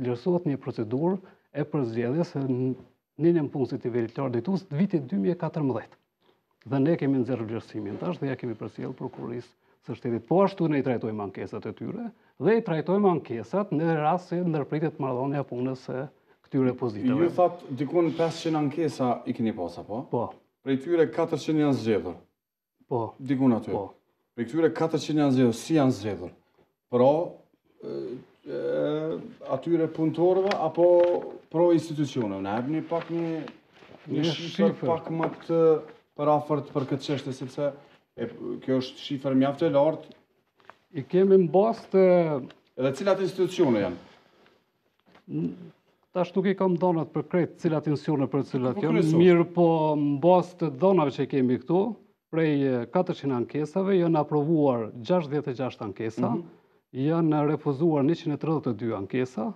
Speaker 2: vlerësohet një procedurë e përzgjedhjes në një punësit i nivelit lartë drejtues të vitit 2014. Dhe ne kemi nxjerrë vlerësimin tash dhe ja kemi përcjellë prokurorisë së shtetit. Po ashtu ne i trajtojmë ankesat e tyre dhe i trajtojmë ankesat në rast se ndërpritet marrëdhënia e punës së këtyre pozitave.
Speaker 1: Ju thatë dikun 500 ankesa i keni pas apo?
Speaker 2: Po.
Speaker 1: Prej tyre 400 janë zgjedhur.
Speaker 2: Po.
Speaker 1: Dikun aty.
Speaker 2: Po.
Speaker 1: Prej këtyre 400 janë zgjedhur, si janë zgjedhur? Pro atyre punëtorëve apo pro institucioneve? Na jepni pak një shifër pak më të parafort për këtë çështje sepse kjo është shifër mjaft e lartë.
Speaker 2: I kemi mbas të
Speaker 1: edhe cilat institucione janë?
Speaker 2: Tash nuk i kam dhënat për krejt cilat institucione për cilat janë, mirë po mbas të dhënave që kemi këtu, prej 400 ankesave janë aprovuar 66 ankesa, janë refuzuar 132 ankesa,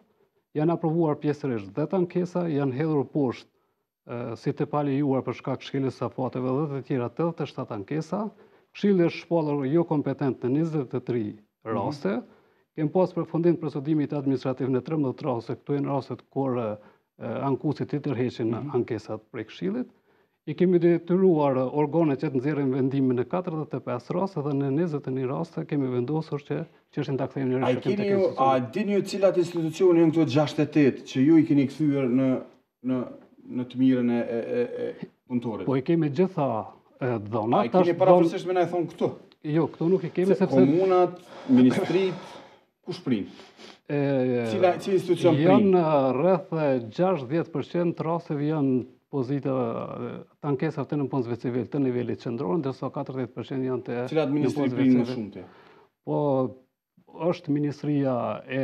Speaker 2: janë aprovuar pjesërisht 10 ankesa, janë hedhur poshtë si të palijuar për shkak shkeljes së afateve dhe të tjera 87 ankesa. Këshilli është shpallur jo kompetent në 23 raste. Kem pas përfundim të procedimit administrativ në 13 raste, këto janë rastet kur ankuesit i tërheqin ankesat prej Këshillit. I kemi detyruar organet që të nxjerrin vendimin në 45 raste dhe në 21 raste kemi vendosur që çështjen ta kthejmë në rishqyrtim tek institucioni.
Speaker 1: A dini ju cilat institucione janë këto 68 që ju i keni kthyer në të mirën e punëtorit?
Speaker 2: Po i kemi gjitha dhona.
Speaker 1: A i keni parafërsisht me na e thonë këtu?
Speaker 2: Jo, këtu nuk i kemi sepse
Speaker 1: komunat, ministrit, kush prin? Cili institucion prin?
Speaker 2: Janë rreth 60% të rasteve janë pozita të ankesave të nëpunësve civil të nivelit qendror, ndërsa 40% janë të
Speaker 1: cilat ministri prin më shumë të?
Speaker 2: Po është Ministria e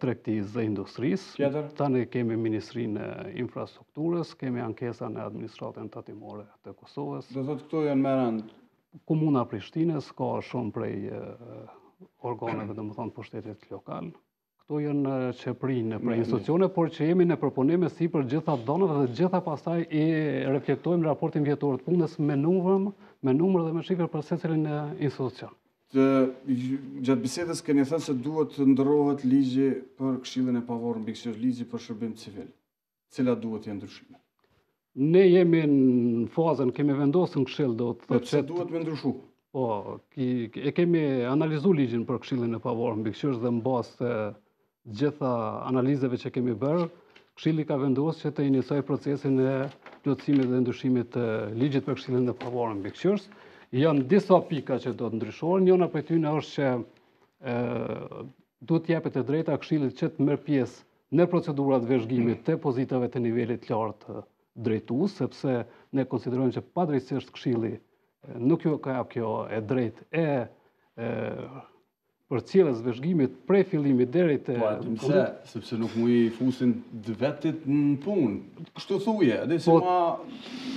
Speaker 2: Tregtisë dhe Industrisë.
Speaker 1: Tjetër?
Speaker 2: Tani kemi Ministrinë e Infrastrukturës, kemi ankesa në administratën tatimore të Kosovës.
Speaker 1: Do thotë këto janë më rënd.
Speaker 2: Komuna Prishtinës ka shumë prej organeve, domethënë pushtetit lokal. Këto janë që prinë për institucione, por që jemi në përpunime sipër gjitha dhonave dhe gjitha pastaj i reflektojmë raportin vjetor të punës me numër dhe me shifra për secilin institucion.
Speaker 1: Gjatë bisedës keni thënë se duhet të ndërrohet ligji për Këshillin e Pavarur Mbikëqyrës, ligji për shërbim civil. Cilat duhet të jenë ndryshime?
Speaker 2: Ne jemi në fazën, kemi vendosur në Këshill do të thotë
Speaker 1: pse duhet me ndryshu?
Speaker 2: Po, e kemi analizuar ligjin për Këshillin e Pavarur Mbikëqyrës dhe mbas të gjitha analizave që kemi bërë, Këshilli ka vendosur që të inicojë procesin e plotësimit dhe ndryshimit të ligjit për Këshillin e Pavarur Mbikëqyrës. Janë disa pika që do të ndryshohen, njëna prej tyre është që duhet të jepet e drejta Këshillit që të merr pjesë në procedurat vëzhgimit të pozitave të nivelit lartë drejtues, sepse ne konsiderojmë që padrejtisht Këshilli nuk ju ka jap kjo e drejtë për cilës vëzhgimit prej fillimit deri te
Speaker 1: sepse nuk mu i fusin vetit në punë. Kështu thuje, edhe si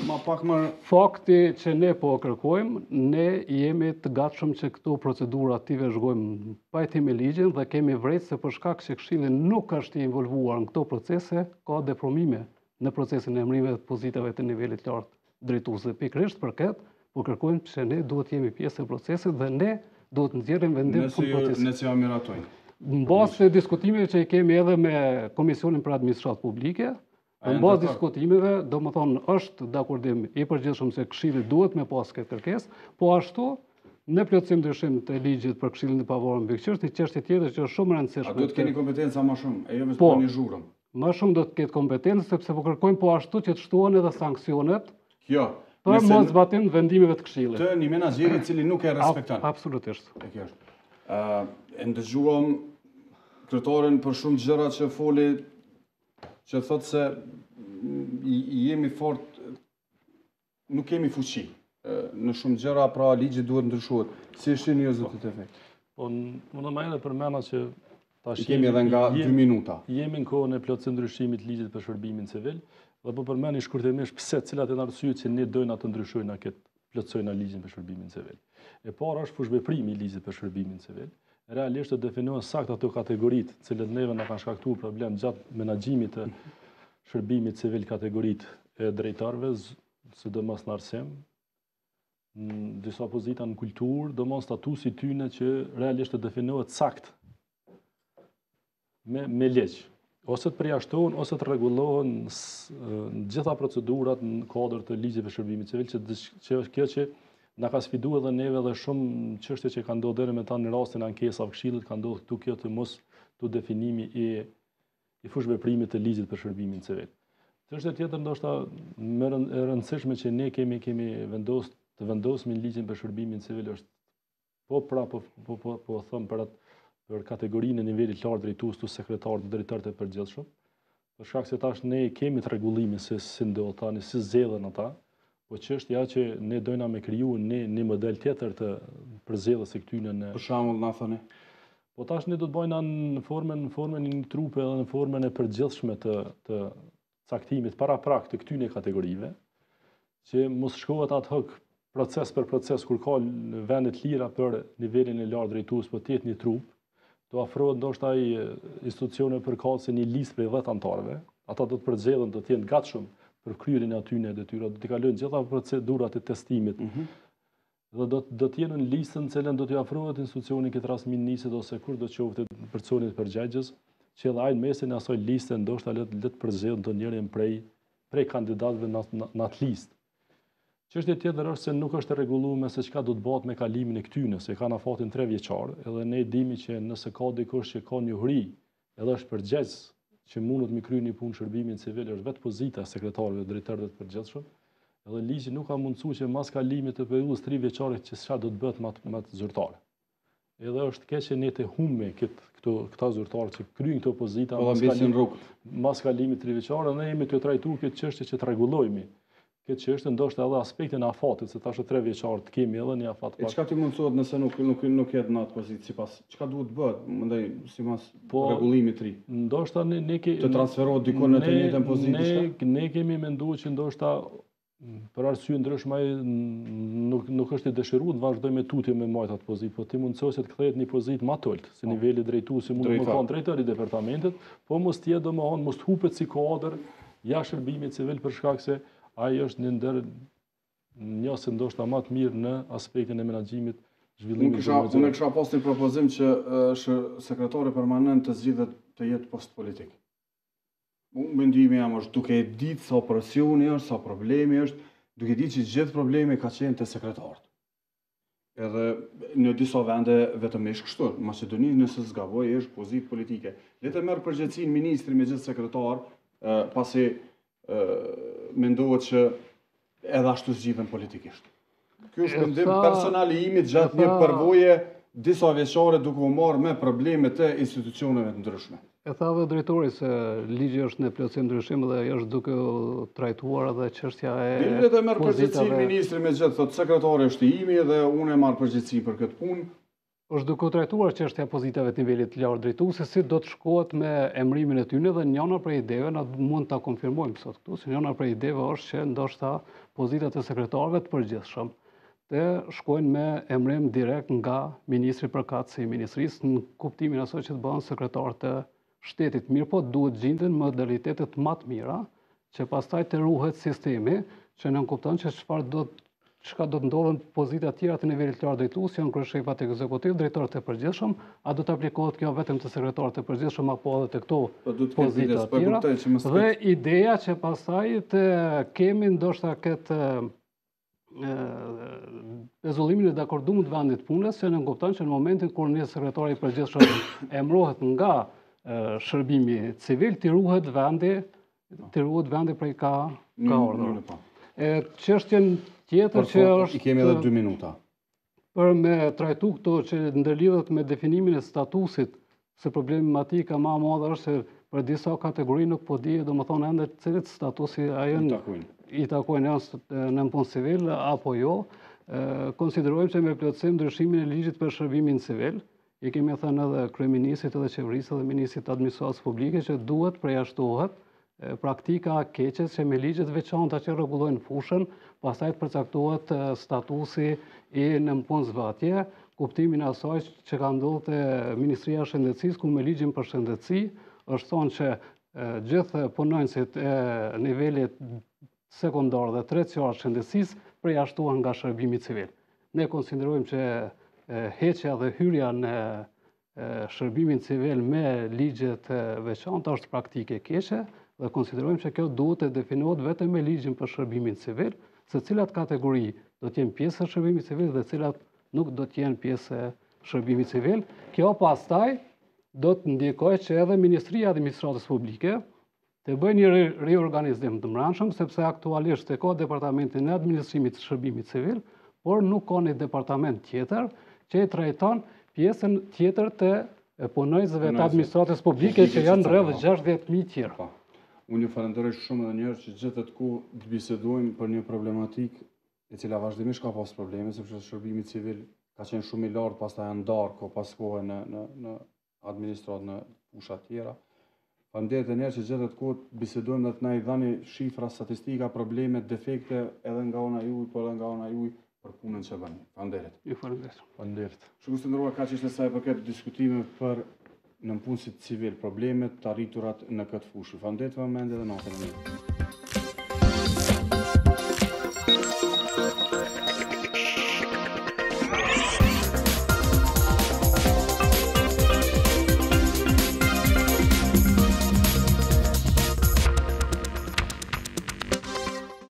Speaker 1: ma pak më...
Speaker 2: Fakti që ne po kërkojmë, ne jemi të gatshëm që këto procedura t'i vëzhgojmë pajtim me ligjin dhe kemi vërejtë se për shkak që Këshilli nuk është i involvuar në këto procese, ka depromime në procesin e emërimeve të pozitave të nivelit lartë drejtues. Dhe pikërisht për këtë, po kërkojmë që ne duhet jemi pjesë e procesit dhe ne duhet nxjerrim vendim për procesin.
Speaker 1: Nëse ja miratojnë.
Speaker 2: Mbas të diskutimeve që i kemi edhe me Komisionin për Administratë Publike, mbas diskutimeve, domethënë është dakordim i përgjithshëm se Këshilli duhet me pas këtë kërkesë, po ashtu në plotësim ndryshim të ligjit për Këshillin e Pavarur Mbikëqyrës, një çështje tjetër që është shumë e rëndësishme.
Speaker 1: A do të keni kompetenca më shumë, e jo me një zhurmë?
Speaker 2: Më shumë do të ketë kompetencë, sepse po kërkojmë po ashtu që të shtohen edhe sanksionet. Për mos zbatim vendimeve të Këshillit.
Speaker 1: Të një menaxheri i cili nuk e respekton.
Speaker 2: Absolutisht.
Speaker 1: E ndëgjuam kryetoren për shumë gjëra që foli, që thotë se jemi fort, nuk kemi fuqi. Në shumë gjëra, pra ligji duhet ndryshohet. Si shihni ju zotët e efekt?
Speaker 3: Po, më më edhe përmena që tash
Speaker 1: kemi edhe nga 2 minuta.
Speaker 3: Jemi në kohën e plotësim ndryshimit ligjit për shërbimin civil. Dhe po përmeni shkurtimisht pse cilat e arsyet që ne dojna të ndryshojna këtë plotësojna ligjin për shërbimin civil. E para është fushveprimi i ligjit për shërbimin civil. Realisht të definohen sakt ato kategoritë, cilët neve na kanë shkaktuar problem gjatë menaxhimit të shërbimit civil kategoritë e drejtarëve, sidomos në arsim, në disa pozita në kulturë, domos statusi tyne që realisht të definohet sakt me ligj. Ose të përjashtohen, ose të rregullohen në gjitha procedurat në kuadër të ligjit për shërbimin civil, që kjo që na ka sfiduar edhe neve dhe shumë çështje që kanë ndodhur deri me ta në rastin e ankesave Këshillit, ka ndodhur këtu kjo të mos të definimi i fushveprimit të ligjit për shërbimin civil. Çështja tjetër ndoshta më e rëndësishme që ne kemi të vendosur në ligjin për shërbimin civil është po them për kategorinë e nivelit lartë drejtues të sekretarët dhe drejtorët e përgjithshëm. Për shkak se tash ne kemi të rregullimin se si ndodh tani, si zgjedhen ata, po çështja që ne dojna me kriju një model tjetër të përzgjedhjes së këtyre në.
Speaker 1: Për shembull, na thoni.
Speaker 3: Po tash ne do të bëjna në formën e një trupe edhe në formën e përgjithshme të caktimit paraprak të këtyre kategorive, që mos shkohet ad hoc proces për proces kur ka vende të lira për nivelin e lartë drejtues, po të jetë një trup. Do afrohet ndoshta ai institucione përkatëse një listë prej 10 anëtarëve. Ata do të përzgjedhen, do të jenë gatshëm për kryerjen e atyre detyra, do të kalojnë gjitha procedurat e testimit dhe do t'jenë në listën cilën do t'i afrohet institucioni këtë rast ministrit ose kur do qoftë personit përgjegjës, që edhe ai në mesin e asoj liste ndoshta le të përzgjedhë ndonjërin prej kandidatëve në atë listë. Çështja tjetër është se nuk është e rregulluar se çka do të bëhet me kalimin e këtyne, se kanë afatin 3 vjeçar, edhe ne dimi që nëse ka dikush që ka njohuri, edhe është përgjegjës që mundet me kryer një punë shërbimin civil, është vetë pozita e sekretarëve drejtorëve të përgjithshëm, edhe ligji nuk ka mundësuar që mas kalimit të periudhës 3 vjeçare që çka do të bëhet me të zyrtarë. Edhe është keq që ne të humbim këta zyrtarë që kryejnë këto pozita mas kalimit 3 vjeçare, ne jemi të trajtuar këtë çështje që të rregullojmë. Këtë çështje ndoshta edhe aspektin e afatit, se tash 3 vjeçar të kemi edhe një afat pak.
Speaker 1: Çka ti mundsohet nëse nuk jetë në atë pozitë sipas? Çka duhet të bëhet, mendoj, sipas rregullimit të ri?
Speaker 3: Ndoshta ne
Speaker 1: të transferohet dikon në të njëjtën pozitë diçka?
Speaker 3: Ne kemi menduar që ndoshta për arsye ndryshme nuk është i dëshiruar të vazhdojmë me tutje me marrë atë pozitë, po ti mundsohet të kthehet në një pozitë më të ulët, si niveli drejtuesi mund të qenë drejtori i departamentit, po mos të jetë domethënë mos hupet si kuadër jashtë shërbimit civil për shkak se ai është një ndër njëse ndoshta më të mirë në aspektin e menaxhimit zhvillimit.
Speaker 1: Unë kisha pas një propozim që sekretari permanent të zgjidhet të jetë post politik. Mendimi jam është duke ditë sa presioni është, sa problemi është, duke ditë që gjithë problemi ka qenë te sekretarët. Edhe në disa vende vetëmisht kështu, Maqedoni nëse zgaboj është pozitë politike. Le të merr përgjegjësinë ministri me gjithë sekretar, pasi mendohet që edhe ashtu zgjidhen politikisht. Ky është mendim personal i imit gjatë një përvoje disa vjeçare duke u marrë me problemet e institucioneve të ndryshme.
Speaker 2: E tha dhe drejtori se ligji është në plotësim ndryshim dhe është duke trajtuar edhe çështja e
Speaker 1: Le të merr përgjegjësinë ministri me gjithë, thotë sekretari është i imi dhe unë e marr përgjegjësinë për këtë punë.
Speaker 2: Është duke trajtuar çështja e pozitave të nivelit të lartë drejtuesi, si do të shkohet me emrimin e tyre dhe njëra prej ideve na mund ta konfirmojmë sot këtu, se njëra prej ideve është që ndoshta pozitat e sekretarëve të përgjithshëm të shkojnë me emrim direkt nga ministri përkatësi i ministrisë në kuptimin asaj që të bëhen sekretar të shtetit. Mirë po duhet gjenden modalitetet më të mira që pastaj të ruhet sistemi që në kupton që çka do të ndodhen pozita të tjera të nivelit të lartë drejtues, janë kryeshefat ekzekutiv, drejtorët e përgjithshëm, a do të aplikohet kjo vetëm të sekretarët e përgjithshëm apo edhe të këto pozita të tjera? Dhe ideja që pastaj të kemi ndoshta këtë rezollimin e dakordumit të vendit punës, që në kupton që në momentin kur një sekretar i përgjithshëm emërohet nga shërbimi civil, të ruhet vendi prej ka ardhur. Çështjen tjetër që është...
Speaker 1: I kemi edhe 2 minuta.
Speaker 2: Për me trajtu këto që ndërlidhet me definimin e statusit, se problematika ma madhe është se për disa kategori nuk po di, do më thonë ende cilit statusi i takojnë në punë civil apo jo, konsiderojmë që me plotësim ndryshimin e ligjit për shërbimin civil, i kemi thënë edhe kryeministrit edhe qeverisë dhe ministrit të administratës publike që duhet përjashtohet praktika keqe që me ligjet veçanta që rregullojnë fushën, pastaj të përcaktohet statusi i nënpunësvatje, kuptimin e asaj që ka ndodhur te Ministria e Shëndetësisë, ku me ligjin për shëndetësi është thonë që gjithë punonjësit e nivelit sekondar dhe treqar shëndetësisë përjashtohen nga shërbimi civil. Ne konsiderojmë që heqja dhe hyrja në shërbimin civil me ligjet veçanta është praktike keqe dhe konsiderojmë që kjo duhet të definohet vetëm me ligjin për shërbimin civil, se cilat kategori do të jenë pjesë e shërbimit civil dhe cilat nuk do të jenë pjesë e shërbimit civil. Kjo pastaj do të ndikojë që edhe Ministria e Administratës Publike të bëjë një riorganizim të brendshëm, sepse aktualisht e ka departamentin e administrimit të shërbimit civil, por nuk ka një departament tjetër që i trajton pjesën tjetër të punojësve të administratës publike që janë rreth 60.000 tjerë.
Speaker 1: Unë ju falenderoj shumë edhe njërë që gjithë të kohë të bisedojmë për një problematik e cila vazhdimisht ka pas probleme, sepse shërbimi civil ka qenë shumë i lartë, pastaj janë ndarë ko pas kohë në administratë në pusha tjera. Falenderoj edhe njërë që gjithë të kohë të bisedojmë dhe të na i dhani shifra, statistika, probleme, defekte edhe nga ona juaj, po edhe nga ona juaj për punën që bëni. Falenderoj.
Speaker 2: Ju falenderoj.
Speaker 1: Shumë të nderuar, kaq ishte sa i përket diskutime për nënpunësit civil, problemet të arriturat në këtë fushë. Falenderoj vëmendje dhe natën e mirë.